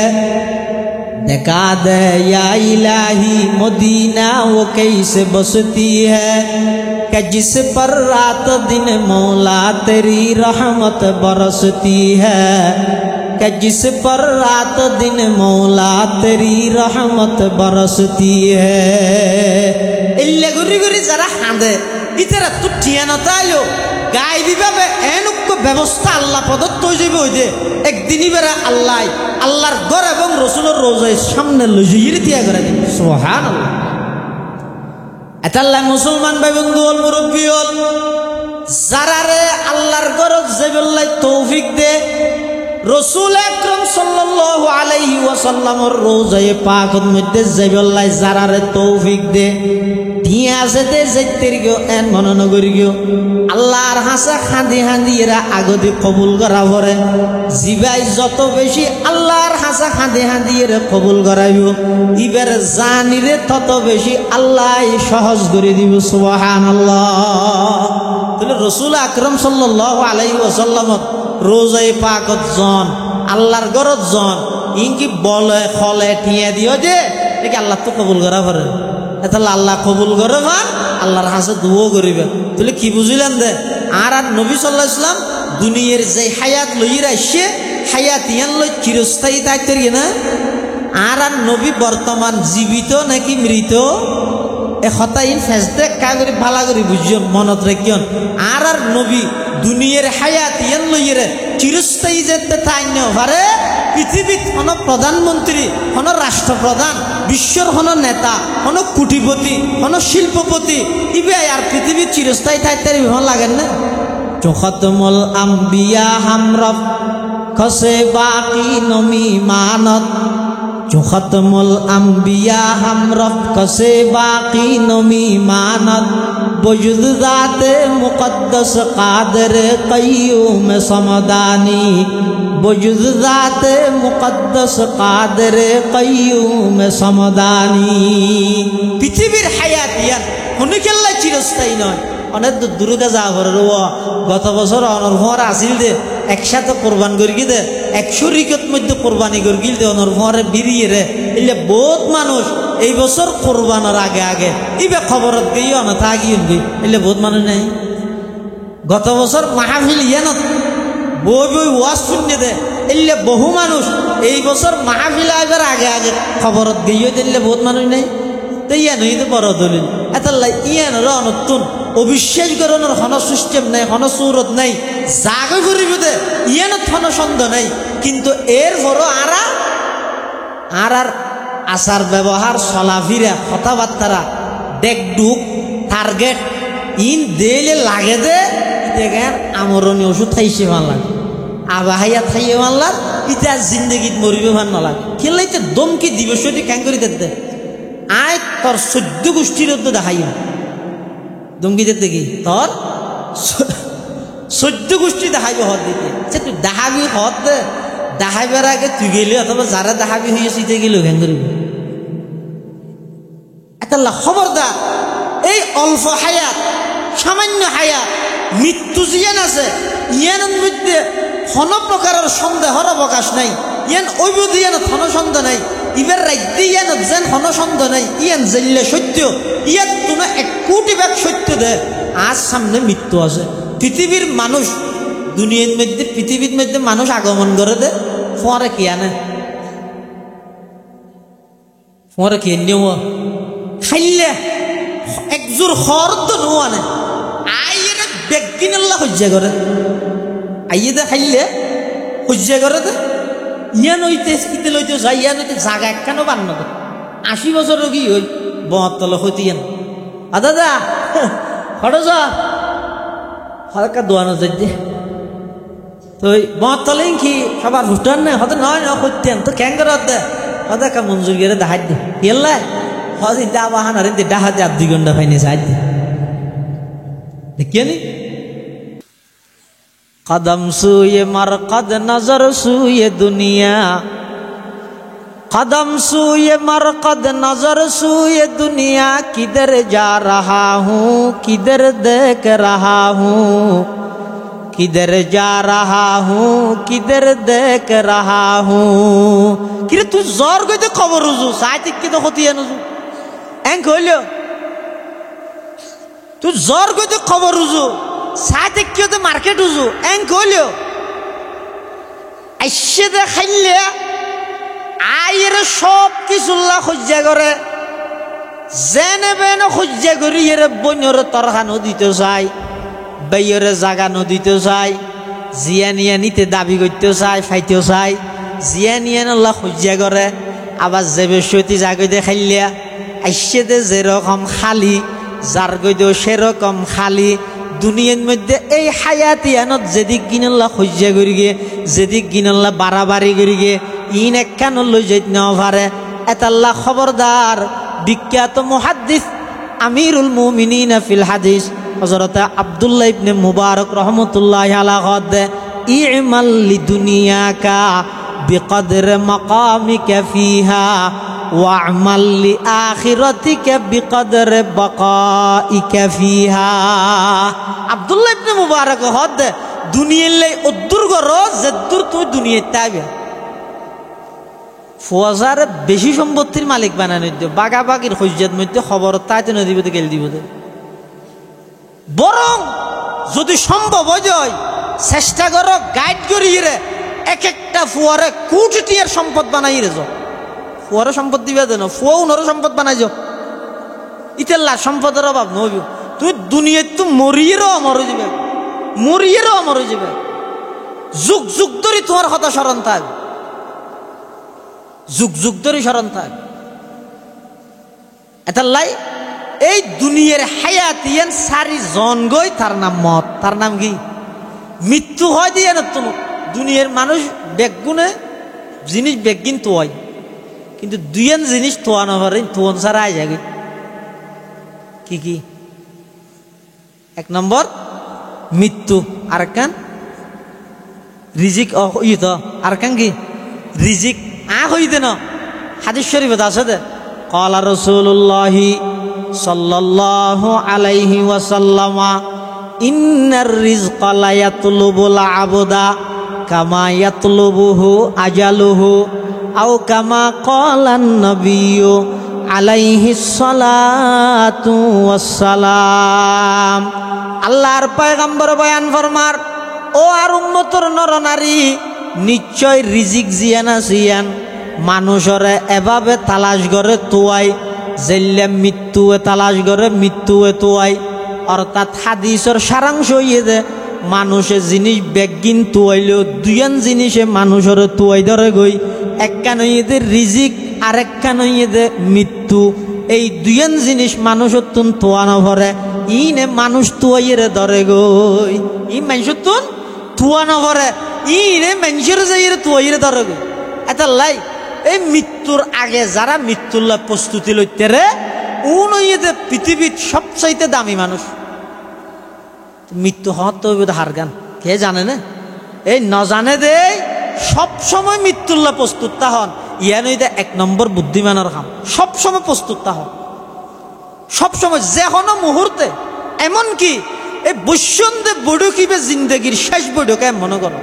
দেখা दे या इलाही मदीना वो कैसे बसती है, कि जिस पर रात दिन मौला तेरी रहमत बरसती है, कि जिस पर रात दिन मौला तेरी रहमत बरसती है। इल्ले गुरी गुरी जरा हांदे इतरा तू ठियाना तायो গায়বী ভাবে এনুক্য ব্যবস্থা আল্লাহ প্রদত্ত হয়ে যাবে। ওই যে একদিনই বেড়া আল্লাহ আল্লাহর ঘর এবং রসুলের রোজায় সামনে লইয়ে দিয়া করে দিন। সুবহানাল্লাহ। এতাল্লাহ মুসলমান ভাই বন্ধু হল, মুরব্বী হল, যারারে আল্লাহর ঘর যাইবল্লাই তৌফিক দে, রসুল আকরাম সাল্লাল্লাহু আলাইহি ওয়াসাল্লামের রওজায়ে পাকের মধ্যে যাইবল্লাই যারারে তৌফিক দে, দিয়া আছে দে যাইতের গিয়ে এন মনন করি গিয়ে আল্লাহর হাসা খাঁদি খাঁদি এরা আগদি কবুল করা পরে জিবাই যত বেশি আল্লাহর হাসা খাঁদি খাঁদি এরা কবুল করাইব, ইবার জানিরে তত বেশি আল্লাহ সহজ করে দিব। সুবহানাল্লাহ। তাহলে রসুল আকরাম সাল্লাল্লাহু আলাইহি ওয়াসাল্লাম রওজায়ে পাকত জন, আল্লাহর ঘরত জন, ইনকি বলে খলে ঠিয়া দিও যে দেখি আল্লাহ তো কবুল করা পরে। তাহলে আল্লাহ কবুল করে ভান আল্লাহর হাসে দুও করিবে তাহলে কি বুঝিলেন দে আর নবী সাল্লাল্লাহু আলাইহি সাল্লাম দুনিয়ার যে হায়াত লইরা আসছে হায়াত ইয়ান লই চিরস্থায়ী থাকতে না আর নবী বর্তমান জীবিত নাকি মৃত এ হতাইন ফেসদে কাগরি ভালা করে বুঝিয়ন মনত রাখিয়ন আর নবী দুনিয়ার হায়াত ইয়ান লইরে চিরস্থায়ী যেতে তাই না পারে পৃথিবীত হন প্রধানমন্ত্রী হন রাষ্ট্রপ্রধান বিশ্বর হন নেতা হন কোটিপতি হন শিল্পপতি ইবে আর পৃথিবীর চিরস্থায়ী থাকতে বিমান লাগেন না খতমুল আম্বিয়া হামরফ খসে বাকি নমি মানত খতমুল আম্বিয়া হামরফ খসে বাকি নমি মানত বজুদ জাতে মুকদ্দস কাদের কাইয়ুম সমদানি বজুদ জাতে মুকদ্দস কাদের কাইয়ুম সমদানি পৃথিবীর হায়াত ইয়ান হনিকেল্লা চিরস্থায়ী নয় অনেক দুর্গা যাবার গত বছর অনর্ভর আসিল দে একসাথে কোরবান করি দে 100 রিকত মধ্যে কোরবানি করি দে অনর্ভরে বিরিয়ে রে এলে বহুত মানুষ এই বছর কোরবানের আগে আগে ইবে খবরত গিয়ে অনথা গিয়ে এলে বহুত মানুষ নেই গত বছর মাহফিল ইয়ানত বই বই ওয়াজ শুনে দে এলে বহু মানুষ এই বছর মাহফিল আইবার আগে আগে খবরত গিয়ে দিলে বহুত মানুষ নেই তো ইয়ান হইতে বড় দলিল এতাল্লা ইয়ান র নতুন অবিশ্বাস করানোর হন সিস্টেম নাই হন সুরত নাই জাগে ঘুরিব দে ইয়ানত হন সন্দেহ নাই কিন্তু এর বড় আর আচার ব্যবহার চলাফিরা কথাবার্তারা ডেকডুক টার্গেট ইন দেলে লাগে দে দেখেন আমরণী ওষুধ খাইছে ভাল লাগে আবাহাইয়া খাইয়ে ভাল লাগ ইটা জিন্দগিত মরিবে ভাল নালাগ খেলাইতে দমকি দিবসটি ক্যাং করি দে আয় তোর 14 গোষ্ঠীর দেখাইয়া দমকি দে দেখি তোর 14 গোষ্ঠী দেখাইব হত দিকে সে তুই দেখাবি হত দে দেখাইবার আগে তুই গেলে অথবা যারা দেখাবি হয়েছে তুই গেলেও ঘ্যাং করিব একটা খবরদার এই অল্প হায়াত সামান্য হায়াত মৃত্যু জিয়ান আছে ইয়ানের মধ্যে কোনো প্রকারের সন্দেহর অবকাশ নাই ইয়ান ঐবধ ইয়ানত কোনো সন্দেহ নাই ইবার রাজ্য ইয়ানত যেন কোনো সন্দেহ নাই ইয়ান জেললে সত্য ইয়াত কোনো 1 কোটি ভাগ সত্য দে আজ সামনে মৃত্যু আছে পৃথিবীর মানুষ দুনিয়ার মধ্যে পৃথিবীর মধ্যে মানুষ আগমন করে দে ফরে কি আনে ফরে কি নেওয়া খাইলে একজোর খরদ নোয়া না আইয়ে বেগিন আল্লাহ হজ্জা করে আইয়ে দে খাইলে হজ্জা করে দে ইয়ান হইতে ইতে লইতে যাই ইয়ান হইতে জাগা একখানো বান্ন দে 80 বছর কি হই বহতল হইতে ইয়ান দাদা হড় যা হালকা দোয়ানো যাই দে তো বহতলে কি সবার ভুটান না হতে নয় না করতেন তো ক্যাং করে দে হতে কা মঞ্জুর গেলে দেখাই দে এল্লা হজি দা বাহান আরে দে ডাহা দে 2 ঘন্টা ফাইনে যাই দে দেখিয়ে নি कदम सूये मरकद नजर सूये दुनिया कदम सूये मरकद नजर सूये दुनिया किधर जा रहा हूँ किधर देख रहा हूँ किधर जा रहा हूँ किधर देख रहा हूँ किरे तू जोर कोई तो खबर रुजू साइतिक की तो होती है नुजू एंक होलियो तू जोर कोई तो खबर रुजू সাথে কেউ তো মার্কেট উজু এং কইলো আইসে দেখাইলে আয়ের সব কিছুল্লা খুঁজা করে জেনে বেনে খুঁজা করি এর বন্যর তরখানো দিতে চাই বাইয়ের জাগানো দিতে চাই জিয়ানিয়া নিতে দাবি করতে চাই ফাইতেও চাই জিয়ানিয়ান আল্লাহ খুঁজা করে আবার যে বেশি জাগই দেখাইলিয়া আইসে দে যেরকম খালি যার গইদেও সেরকম খালি দুনিয়ার মধ্যে এই হায়াতিয়ানত যেদিক গিনাল্লা খুঁজা করি গে যেদিক গিনাল্লা বাড়াবাড়ি করি গে ইন একখান লই যাইতে নেওয়া পারে এতাল্লাহ খবরদার বিখ্যাত মুহাদ্দিস আমিরুল মুমিনিন ফিল হাদিস হযরত আব্দুল্লাহ ইবনে মুবারক রাহমাতুল্লাহি আলাইহি ইমাল লিদুনিয়াকা বিকদর মাকামিকা ফিহা ওয়া'মাল লিআখিরাতিকা বিকদর বাকাইকা ফিহা আব্দুল্লাহ ইবনে মুবারক হদ দুনিয়ার লাই উদ্দুর গর যদ্দুর তুই দুনিয়াতে আইবে ফুয়াজার বেশি সম্পত্তির মালিক বানানো দিও, বাগাবাগির হজ্জাত মধ্যে খবর তাইতে নদী বলতে গেল দিব। বরং যদি সম্ভব হয়ে যায় চেষ্টা করো গাইড করিয়ে রে এক একটা ফুয়ারে কোটি টিয়ার সম্পদ বানাই রে যাও। ফুয়ারে সম্পদ দিবে দেন, ফুয়া উনারও সম্পদ বানাই যাও। ইতেল্লা সম্পদের অভাব নইব। তুই দুনিয়ায় তো মরিয়েরও অমর হয়ে যাবে, মরিয়েরও অমর হয়ে যাবে। যুগ যুগ ধরে তোমার কথা স্মরণ থাক, যুগ যুগ ধরে স্মরণ থাক। এতাল্লাই এই দুনিয়ার হায়াতিয়ান সারি জন গই তার নাম মত, তার নাম কি মৃত্যু হয় দিয়ে না। তুমি দুনিয়ার মানুষ বেগুনে জিনিস বেগিন তোয়াই, কিন্তু দুইয়ান জিনিস তোয়ানো পারে তোয়ান সারা আই যাবে। কি কি? এক নম্বর মৃত্যু, আর কান রিজিক তো আর কান কি রিজিক হইতে না। হাদিস শরীফ আছে দে ক্বালা রাসূলুল্লাহ সাল্লাল্লাহু আলাইহি ওয়াসাল্লাম ইন্নার রিজকা লা ইয়াতলুবুল আবদা কামা ইয়াতলুবুহু আজালুহু আও কামা ক্বালান নবিয়্যু আলাইহিস সালাতু ওয়াসসালাম। আল্লাহর পয়গম্বর বয়ান ফরমার, ও আর উম্মতর নরনারী, নিশ্চয় রিজিক জিয়ানা জিয়ান মানুষরে এভাবে তালাশ করে তোয়াই জেল্লে মৃত্যুয়ে তালাশ করে মৃত্যুয়ে তোয়াই। অর্থাৎ হাদিসের সারাংশ হইয়ে দে মানুষে জিনিস বেগিন তোয়াইলেও দুইয়ান জিনিসে মানুষের তোয়াই ধরে গই। একখান হইয়ে দে রিজিক আর একখান হইয়ে দে মৃত্যু। এই দুইয়ান জিনিস মানুষের তুন তোয়ানো ভরে ইনে মানুষ তোয়াইয়ে ধরে গই। ই মানুষের তুন তোয়ানো ভরে ইনে মানুষের যাইয়ে তোয়াইয়ে ধরে গই। এটা লাই এই মৃত্যুর আগে যারা মৃত্যুর প্রস্তুতি লইতে রে উন হইয়ে পৃথিবীর সবচাইতে দামি মানুষ। মৃত্যু হওয়ার তো হার গান কে জানে না? এই ন জানে দে সবসময় মৃত্যুল্লাহ প্রস্তুত তা হন। ইয়ান হইতে এক নম্বর বুদ্ধিমানের কাম, সবসময় প্রস্তুত তা হন, সবসময় যে কোনো মুহূর্তে। এমনকি এই বৈশ্যন্দে বৈঠকিবে জিন্দগির শেষ বৈঠকে মনে করো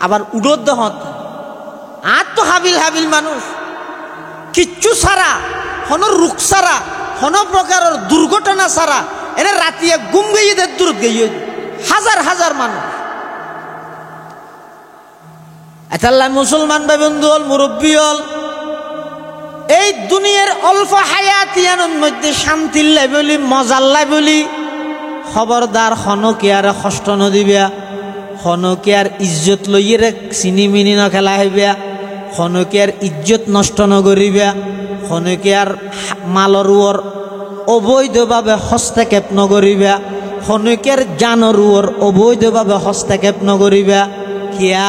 আবার উড়োদ হত আর তো হাবিল হাবিল মানুষ কিচ্ছু ছাড়া, কোনো রোগ ছাড়া, কোনো প্রকারের দুর্ঘটনা ছাড়া এনে রাতিয়া গুম গিয়ে দূর গিয়ে হাজার হাজার মানুষ। এতাল্লা মুসলমান ভাই বন্ধু হল, মুরব্বী হল, এই দুনিয়ার অল্প হায়াতিয়ানোর মধ্যে শান্তির লাই বলি মজার লাই বলি খবরদার হনকিয়ার কষ্ট নদিবা, হনকিয়ার ইজ্জত লইয়ে চিনিমিনি ন খেলা হইবা, হনকিয়ার ইজ্জত নষ্ট নকরিবা, হনকিয়ার মালর অবৈধভাবে হস্তক্ষেপ নকরিবা, হনকিয়ার জানর অবৈধভাবে হস্তক্ষেপ নকরিবা। কিয়া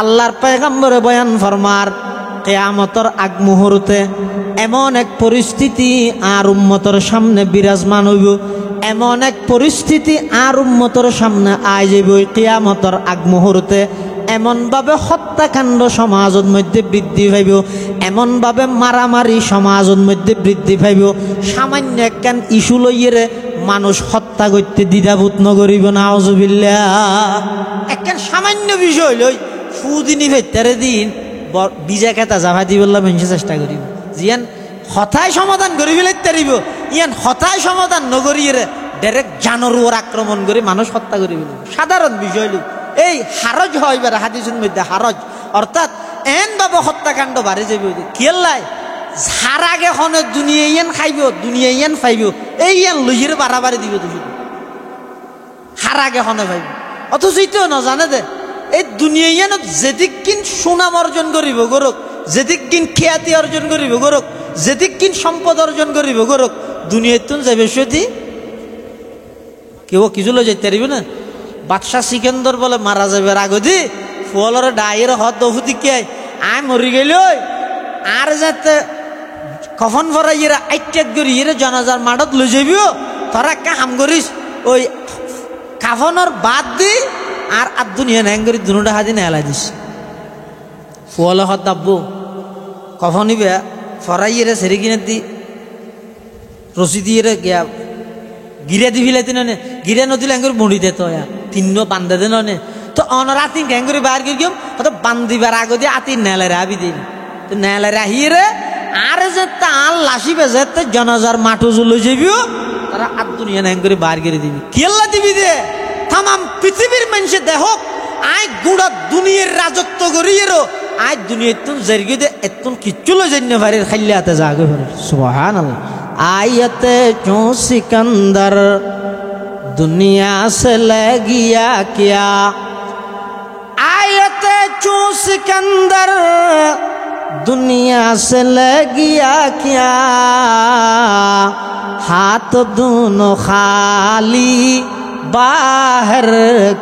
আল্লাহর পয়গম্বরে বয়ান ফরমার কিয়ামতের আগ মুহূর্তে এমন এক পরিস্থিতি আর উম্মতের সামনে বিরাজমান হইব, এমন এক পরিস্থিতি আর উম্মতের সামনে আই যাইব কিয়ামতের আগ মুহূর্তে। এমনভাবে হত্যাকাণ্ড সমাজের মধ্যে বৃদ্ধি পাইব, এমনভাবে মারামারি সমাজের মধ্যে বৃদ্ধি পাইব, সামান্য একখান ইস্যু লইয়ে মানুষ হত্যা করতে দ্বিধাবোধ নকরিব। নাউজুবিল্লাহ। একখান সামান্য বিষয় লই ফুদিনী ভেতরে দিন বিজা খেতা জাভা দি বললাম মানুষের চেষ্টা করিব, জিয়ান হতায় সমাধান করি ফেলাইতে পারিব। ইয়ান হতায় সমাধান নকরিয়ে ডাইরেক্ট জানোর আক্রমণ করে মানুষ হত্যা করি ফেলিব। সাধারণ বিষয় লই এই হারজ হয় এবার হাদিসের মধ্যে হারজ, অর্থাৎ এন ভাবে হত্যাকাণ্ড বাড়ি যাবে কিয়াল্লাই হার আগে হনে দুনিয়া ইয়ান খাইব দুনিয়া ইয়ান পাইব এই ইয়ান লইয়ের বাড়াবাড়ি দিব তুই হার আগে হনে পাইব। অথচ এইটাও না জানে দে এই দুনিয়া ইয়ানত যেদিক কিন সুনাম অর্জন করিব গরক, যেদিক কিন খ্যাতি অর্জন করিব গরক, যেদিক কিন সম্পদ অর্জন করিব গরক, দুনিয়ায় তুন যাবে সত্যি কেউ কিছু লই যাইতে পারিব না। বাদশাহ সিকেন্দর বলে মারা যাবে আগদি ফুয়ালরে ডাইয়ের হত দফুদিকে আয় মরি গেল আর যাতে কফন ভরাইয়েরা আইটেক করি এর জানাজার মাঠত লই যাবিও তোরা একটা হাম করিস ওই কাফনের বাদ দি আর দুনিয়া ন্যাং করি দুটা হাতি নেলা দিস। ফুয়ালে হত দাব্বু কফনিবে ফরাইয়েরা সেরি কিনে দি রসি দিয়ে গিয়া গিরে দি ফিলাইতে নে গিরে নদীলে এঙ্গুর মুড়ি দে তো তিন বান্ধে দে নে তো অনরাতি গ্যাঙ্গুরি বার গিয়ে তো বান্ধিবার আগে দিয়ে আতি নেলে রাবি দিন নেলে রাহিরে আর যে তাল লাসি বেজে জনাজার মাঠু জুলো যাবিও তারা আর দুনিয়া নাই করে বার করে দিবি কেল্লা দিবি দে তামাম পৃথিবীর মানুষে দেখক আই গুড়া দুনিয়ার রাজত্ব করিয়েরও আজ দুনিয়া তুম জেরগি দে এতন কিচ্ছু লো জন্য পারে খাইলে হাতে জাগে পারে সুবহানাল্লাহ আয়াতে চো সিকন্দর दुनिया से ले गया क्या आयत चो सिकंदर दुनिया से ले गया क्या हाथ दोनों खाली बाहर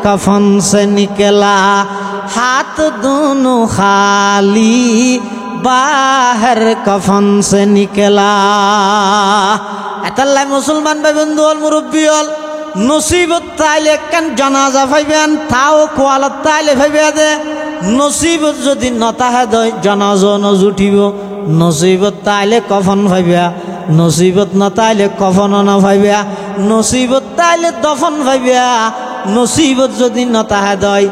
कफन से निकला हाथ दोनों खाली बाहर कफन से निकला एतल्ला मुसलमान भाई बंधु और मुरब्बी नसीबत ताइले कान जनाजा फाइबान ताओ कोआलत ताइले फाइबा दे नसीबत जदि नताहे दय जनाजा न जुटिब नसीबत ताइले कफन फाइबा नसीबत नताइले कफन न फाइबा नसीबत ताइले दफन फाइबा नसीबत जदि नताहे दय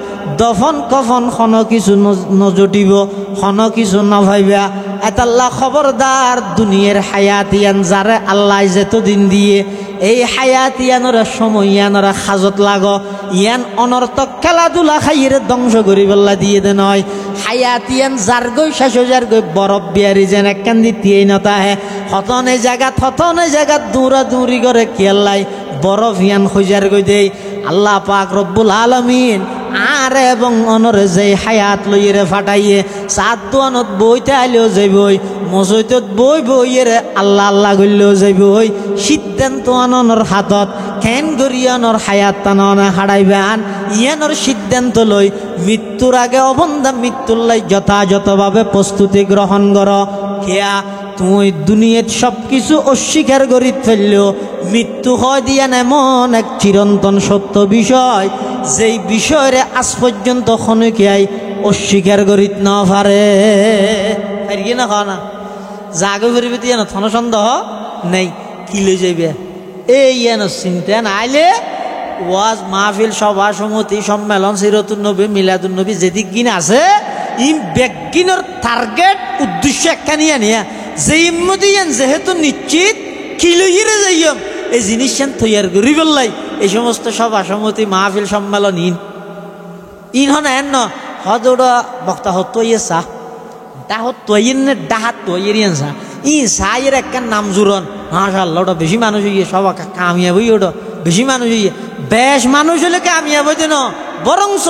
दफन कफन खन किछु न जुटिब खन किछु न फाइबा एताल्ला खबरदार दुनियार हायातियान जारे आल्लाह जेतदिन दिए এই হায়াত ইয়ানোরা সময় ইয়ানোরা খাজত লাগো ইয়ান অনর্থক খেলাধুলা খাইয়ে ধ্বংস করি বল্লা দিয়ে দে নয় হায়াত ইয়ান যার গই শেষ যার গই বরফ বিয়ারি যেন একখান দিতেই নতা হে হতনে জায়গা দৌড়া দৌড়ি করে কেল্লাই বরফ ইয়ান খোঁজার গই দেই আল্লাহ পাক রব্বুল আলামিন আর এবং অনরে যে হায়াত লইরে ফাটাইয়ে সাত দোয়ানত বইতে আইলেও যাইবই মসজিদত বইয়ের আল্লাহ আল্লাহ গইলেও যাইবই সিদ্ধান্ত আননের হাতত খেন গরিয়ানোর হায়াত টাননে হারাইবান ইয়ানোর সিদ্ধান্ত লই মৃত্যুর আগে অবন্ধা মৃত্যুর লাই যথাযথভাবে প্রস্তুতি গ্রহণ কর খেয়া তুই দুনিয়ার সব কিছু অস্বীকার করি ফেললেও মৃত্যু হয় দিয়ান এমন এক চিরন্তন সত্য বিষয় যেই বিষয়ে আজ পর্যন্ত খনকিয়াই অস্বীকার করিত না পারে আর কি না খাওয়া না জাগে ফিরবে দিয়ে না থন সন্দেহ নেই কি লই যাইবে এই ইয়ান চিন্তা না আইলে ওয়াজ মাহফিল সভা সমিতি সম্মেলন সিরাতুন নবী মিলাদুন নবী যেদিক গিন আছে ই বেগিনের টার্গেট উদ্দেশ্য একখানি আনিয়া যে ইম্মদিয়ান যেহেতু নিশ্চিত কি লইরে যাইম এই জিনিসখান তৈয়ার করি বললাই এই সমস্ত সভা সমিতি মাহফিল সম্মেলন ইন হন এন হদোড়া বক্তা হতইয়ে চা তা হতইন নে ডাহাত তৈয়ারিয়ান চা ই চায়ের একখান নাম জুরন মাশাআল্লাহ ওটা বেশি মানুষ হইয়ে সব কামিয়াব হই ওটা বেশি মানুষ হইয়ে বেশ মানুষ হলে কামিয়াব হইতে ন বরংস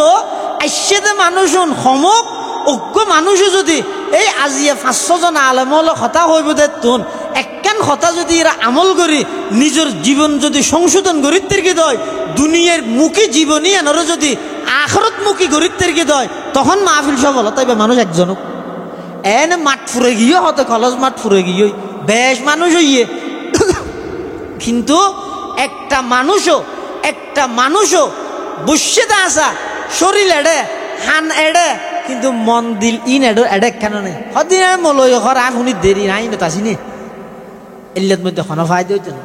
আইসেতে মানুষ সমক অজ্ঞ মানুষও যদি এই আজিয়ে 500 জন আলেমল কথা হইব দে তুন একখান কথা যদি এরা আমল করি নিজের জীবন যদি সংশোধন গরিত্বের কি দয় দুনিয়ার মুখী জীবনী এনারও যদি আখরত মুখী গরিত্বের কি দয় তখন মাহফিল সফল তাইবে মানুষ একজন এনে মাঠ ফুরে গিয়ে হতে কলেজ মাঠ ফুরে গিয়ে বেশ মানুষ হইয়ে কিন্তু একটা মানুষও বসে আসা শরীর এড়ে হান এড়ে কিন্তু মন দিল ইন এডে কেন নেই হদিন মলয় ঘর আর শুনি দেরি নাই তাসিনি এলিয়াত মধ্যে ফায়দা হইতে না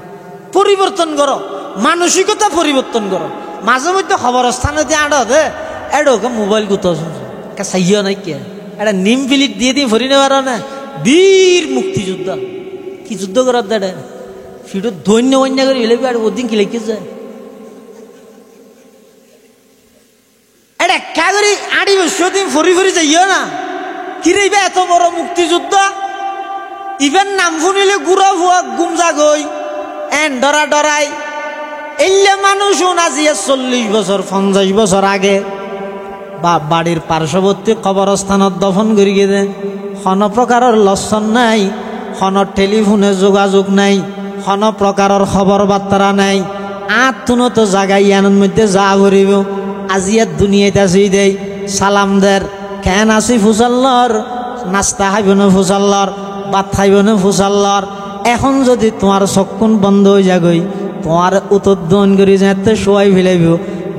পরিবর্তন করো মানসিকতা পরিবর্তন করো মাঝে মধ্যে খবর স্থানে দিয়ে আড় দে এডোকে মোবাইল গুতো চাইও নাই কে এটা নিম ফিলিট দিয়ে দিয়ে ভরি নেওয়ার না বীর মুক্তিযুদ্ধ কি যুদ্ধ করার দাঁড়ে সেটা দৈন্য অন্য করে এলে আর ওদিন কি লেগে যায় এটা একা করে 8 বছর দিন ফরি যাইও না কিরে এত বড় মুক্তিযুদ্ধ ইভেন নাম শুনিলে গুড়া ভুয়া গুমজা গই এন ডরাই এলে মানুষ আজি 40 বছর 50 বছর আগে বা বাড়ির পার্শ্ববর্তী কবরস্থানত দফন করি গে কোন প্রকারের লক্ষণ নাই কোন টেলিফোনে যোগাযোগ নাই কোন প্রকারের খবর বার্তা নাই আত্মনো তো জায়গায় ইয়ানোর মধ্যে যা করিব আজিয়ার দুনিয়াতে আসি দেই সালাম দের কেন আসি ফুসাল্লর নাস্তা খাইব না ফুসাল্লর ভাত খাইব না ফুসাল্লর এখন যদি তোমার চক্ষুন বন্ধ হয়ে যাগই তোমার উত্তোলন করে যেতে শোয়াই ফেলাইব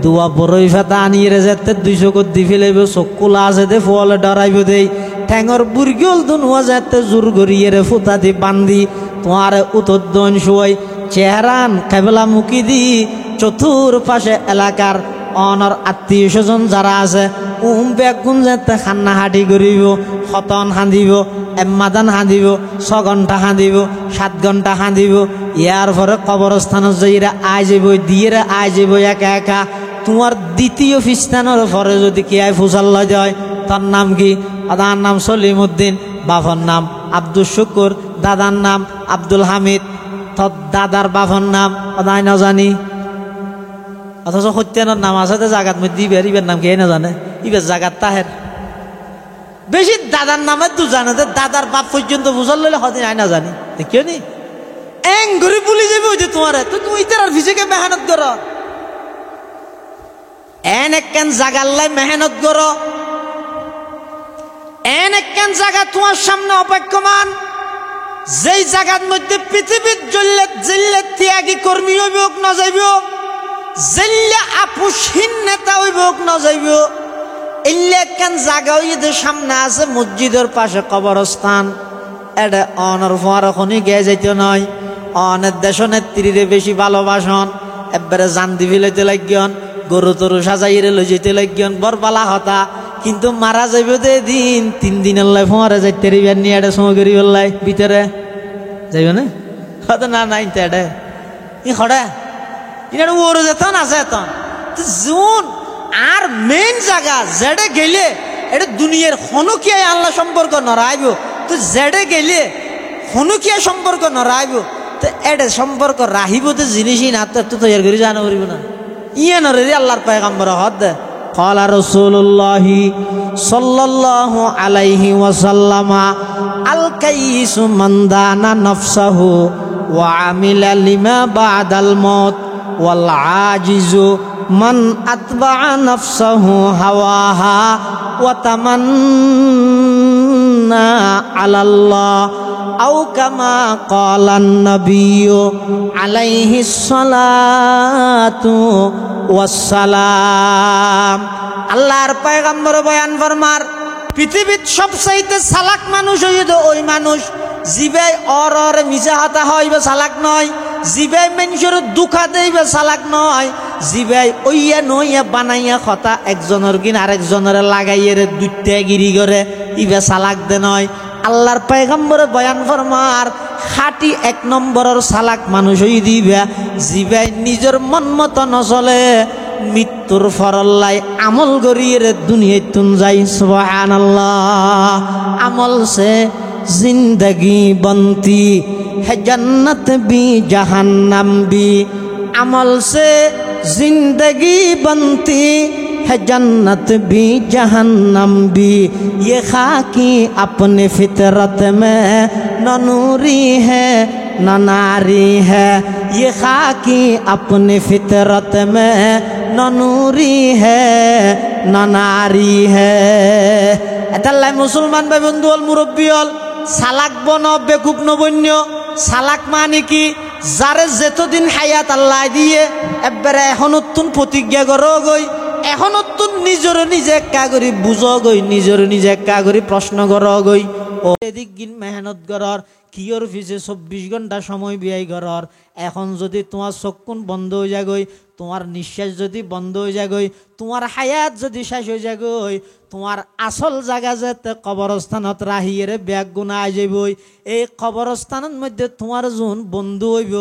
দুয়া বড়ই ফেতা আনিয়ে যেতে 200 কোট দি ফেলাইব চক্ষুলা আছে দে ফলে ডরাইব দেই ঠ্যাঙর বুর্গিল দুনুয়া যেতে জোর করিয়ে ফুতা দি বান্ধি তোমার উত্তোলন শোয়াই চেহারান কেবলা মুখি দি চতুর পাশে এলাকার অনর আত্মীয় স্বজন যারা আছে বেগুন যেতে খান্না হাঁটি করিব, খতন হাঁদিব, এম্মাদান হাঁদিব, 6 ঘন্টা হাঁদিব, 7 ঘন্টা হাঁদিব। ইয়ার পরে কবরস্থানত যাইরা আই যাব, দিয়ে আই যাব একা একা। তোমার দ্বিতীয় ফিস্তানোর পরে যদি কি আয় ফুসাল্লা যায়, তার নাম কি? দাদার নাম সলিমউদ্দিন, বাবার নাম আব্দুল শুকুর, দাদার নাম আব্দুল হামিদ, তোর দাদার বাবার নাম দাই না জানি। অথচ সত্যানোর নাম আছে জাগাত মধ্যে ইবের নাম কে না জানে, ইবের জাগাত তাহের। বেশি দাদার নামে তু জানে, দাদার বাপ পর্যন্ত বুঝার লইলে হদিন আয় না জানি। কেউ নি এং ঘুরি পুলি যাবে ওই যে তোমার, তো তুমি ইতার ফিজিকে মেহনত করো, এন একখান জাগাল্লাই মেহনত করো, এন একখান জায়গা তোমার সামনে অপেক্ষমান, যেই জায়গার মধ্যে পৃথিবীর জল্লে ত্যাগী কর্মী হইব না যাইব, জেল্লে আপুসহীন নেতা হইব না যাইব। এলে একখান জায়গা হইতে সামনে আছে মসজিদের পাশে কবরস্থান। এটা অনর ফোয়ার খনি গিয়ে যাইতে নয়, অনের দেশ নেত্রীরে বেশি ভালোবাসন, এবারে জান দিবি লইতে লাগিয়ন, গরু তরু সাজাইরে লই যেতে লাগিয়ন, বরবালা হতা। কিন্তু মারা যাইব দে দিন 3 দিনের লাই ফোয়ারে যাইতে রিবেন নিয়ে এটা সময় করি বললাই ভিতরে যাইব না, হয়তো না নাই এটা ই খড়া ইনার ওর যেতন আছে এতন জুন। আর মেইন জায়গা যেডে গেলে এটা দুনিয়ার হনুকিয়ায় আল্লাহ সম্পর্ক নড়াইব, তো যেডে গেলে হনুকিয়া সম্পর্ক নড়াইব, তো এটা সম্পর্ক রাহিব তো জিনিসই না, তো তৈরি করে জানা করিব না। ইয়ে নরে আল্লাহর পয়গম্বর হদ দে قال رسول الله صلى الله عليه وسلم الكيس من دان نفسه وعمل لما بعد الموت والعاجز من أتبع نفسه هواها وتمنى على الله أو كما قال النبي عليه الصلاة والسلام। আল্লাহর পয়গম্বর বয়ান ফরমার পৃথিবীর সবচাইতে চালাক মানুষ হইল ওই মানুষ জিবে অর মিজা হাতা হইবে চালাক নয়, জিবে মানুষের দুঃখা দেইবে চালাক নয়, জিবে ওইয়া নইয়া বানাইয়া কথা একজনের কিন আরেকজনের লাগাইয়ে দুইটা গিরি করে ইবে চালাক দে নয়। আল্লাহর পয়গম্বরে বয়ান ফরমার খাটি 1 নম্বরের চালাক মানুষ হই দিবে জিবে নিজের মন মতো নচলে, মৃত্যুর ফরল্লাই আমল গড়িয়ে দুনিয়ায় তুন যাই। সুবহানাল্লাহ। আমল সে জিন্দগি বনতি है जन्नत भी जहन्नम भी, अमल से जिंदगी बनती है जन्नत भी जहन्नम भी। ये खाकी अपने फितरत में न नूरी है न नारी है, ये खाकी अपने फितरत में न नूरी है न नारी है। এতাল্লাই মুসলমান ভাই বন্ধু অল মুরব্বী অল সালাক বন বেকুব নবন্য। সালাক মানে কি? যারে যেতদিন হায়াত আল্লাহ দিয়ে এবারে এখন নতুন প্রতিজ্ঞা করো গই, এখন নতুন নিজের নিজে একা করি বুঝো গই, নিজের নিজে একা করি প্রশ্ন করো গই। ও এদিক গিন মেহনত করার কিয়র পিছে 24 ঘন্টা সময় ব্যয় করার। এখন যদি তোমার চক্ষুন বন্ধ হয়ে যাগই, তোমার নিঃশ্বাস যদি বন্ধ হয়ে যাগই, তোমার হায়াত যদি শেষ হয়ে যাগই, তোমার আসল জায়গা যেতে কবরস্থানত রাহিয়ে ব্যাগ গুণা যাবই। এই কবরস্থানের মধ্যে তোমার যোন বন্ধু হইব,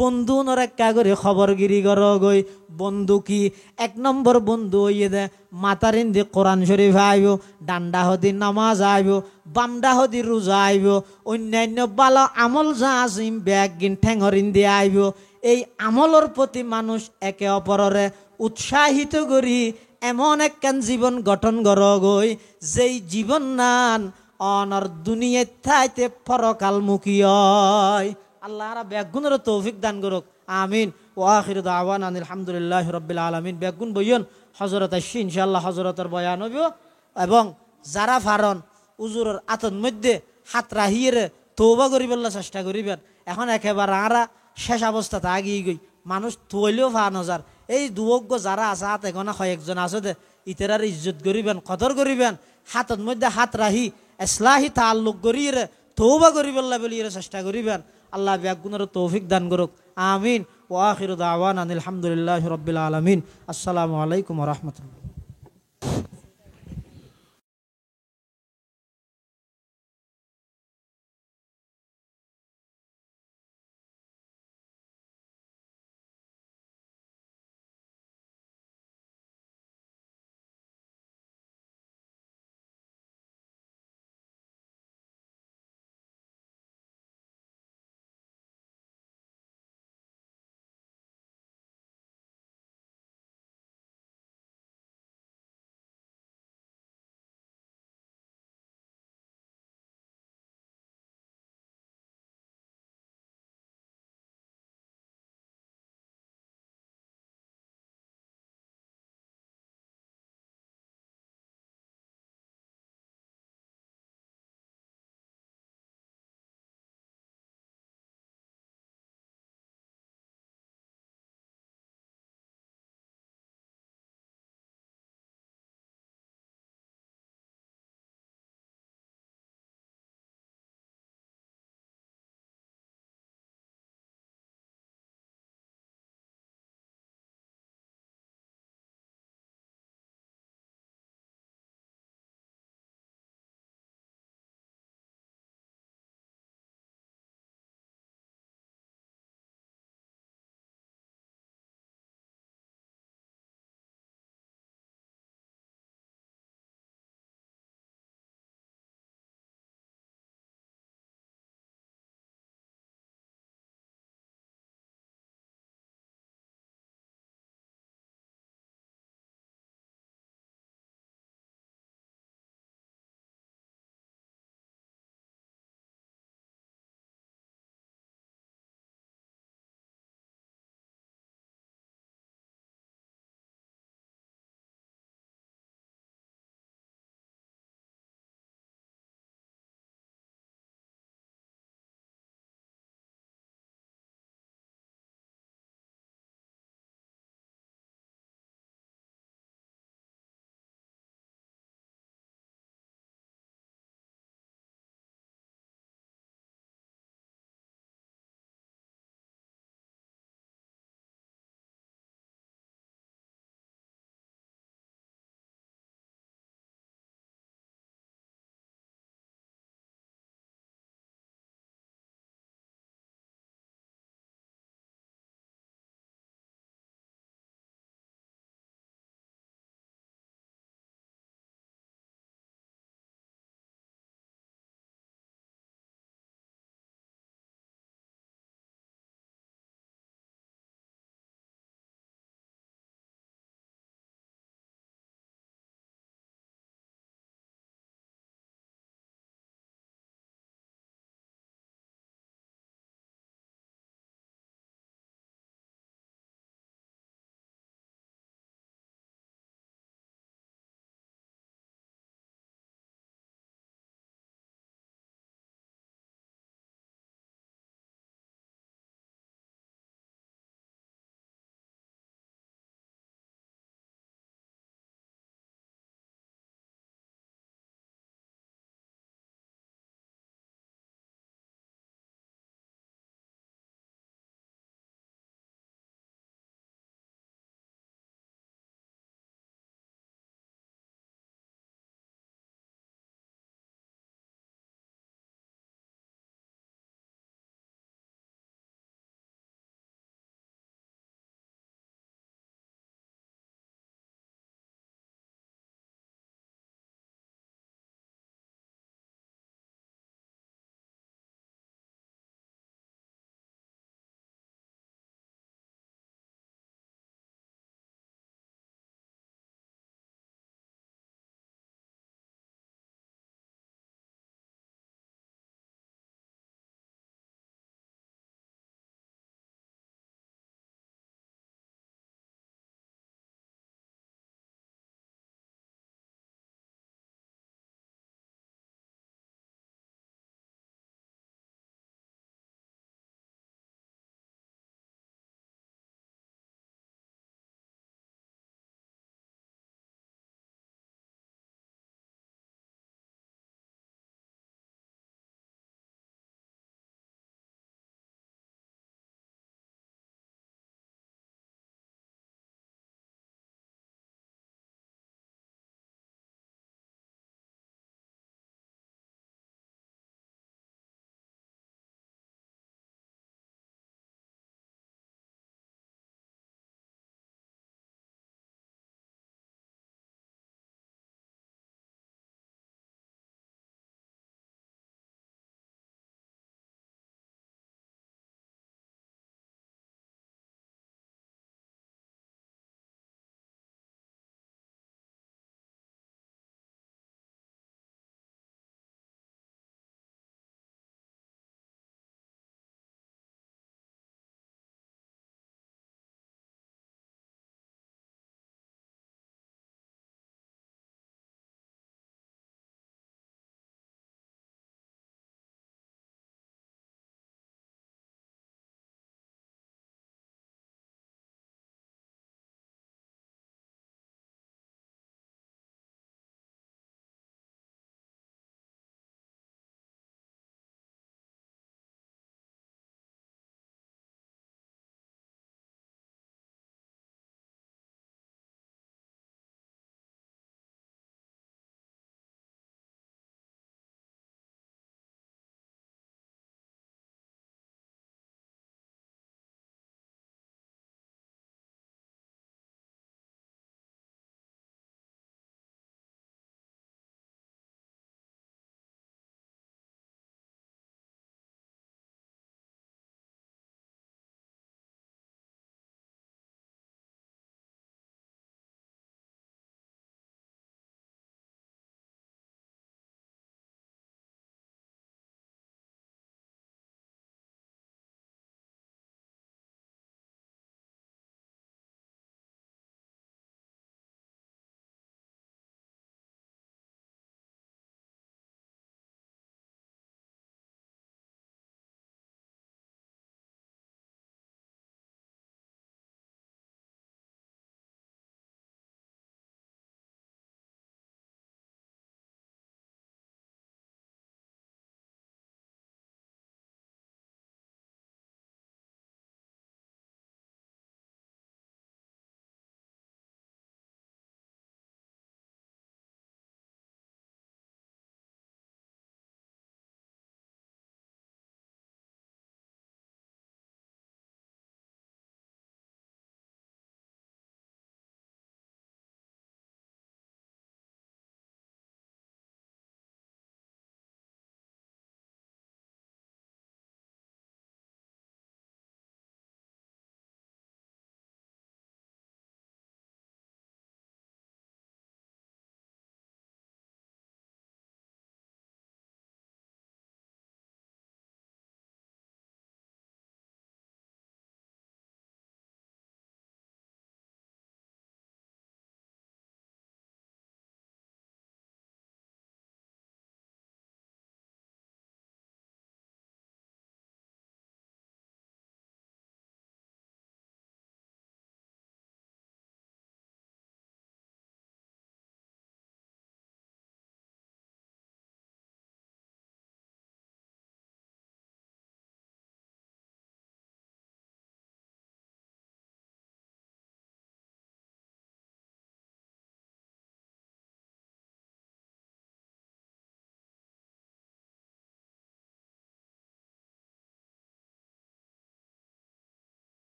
বন্ধু নর একা করে খবরগিরি কর গই। বন্ধু কি? 1 নম্বর বন্ধু হইয়ে দে মাতারিন দিয়ে কোরআন শরীফ আইব, ডান্ডা হদি নামাজ আইব, বামডা হদি রোজা আইব, অন্যান্য ভালো আমল যা আসিম ব্যাগ গিন ঠেঙরিন দিয়ে আইব। এই আমলের প্রতি মানুষ একে অপররে উৎসাহিত করি এমন একখান জীবন গঠন কর গই, যেই জীবন নান অনর দুনিয়ার থাইতে পরকালমুখী হয়। আল্লাহ ব্যাগুনের তৌফিক দান করুক, আমিন। ওয়া আখিরু দাওয়ানা আলহামদুলিল্লাহি রাব্বিল আলামিন। ব্যাগুন বইয়ন হযরত আসি ইনশাআল্লাহ হযরতের বয়ান হইব। এবং যারা ফারন উজুরের আতন মধ্যে হাত রাহিয়ে তওবা করিবার চেষ্টা করিবেন। এখন একেবারে আরা শেষ অবস্থাতে আগিয়ে গই, মানুষ থইলেও ফা নজার। এই দুয়োগ্য যারা আছে হাত এগোনা কয়েকজন আছে দে, ইতেরার ইজ্জত করিবেন, কদর করিবেন। হাতের মধ্যে হাত রাহি ইসলাহি তাল্লুক করিয়ে তৌবা করিবাল্লাহ বলি এর চেষ্টা করিবেন। আল্লাহ ব্যাগ গুণের তৌফিক দান করুক। আমিন। ওয়া আখিরু দাওয়ানা আলহামদুলিল্লাহি রাব্বিল আলামিন। আসসালামু আলাইকুম ওয়া রাহমাতুল্লাহ।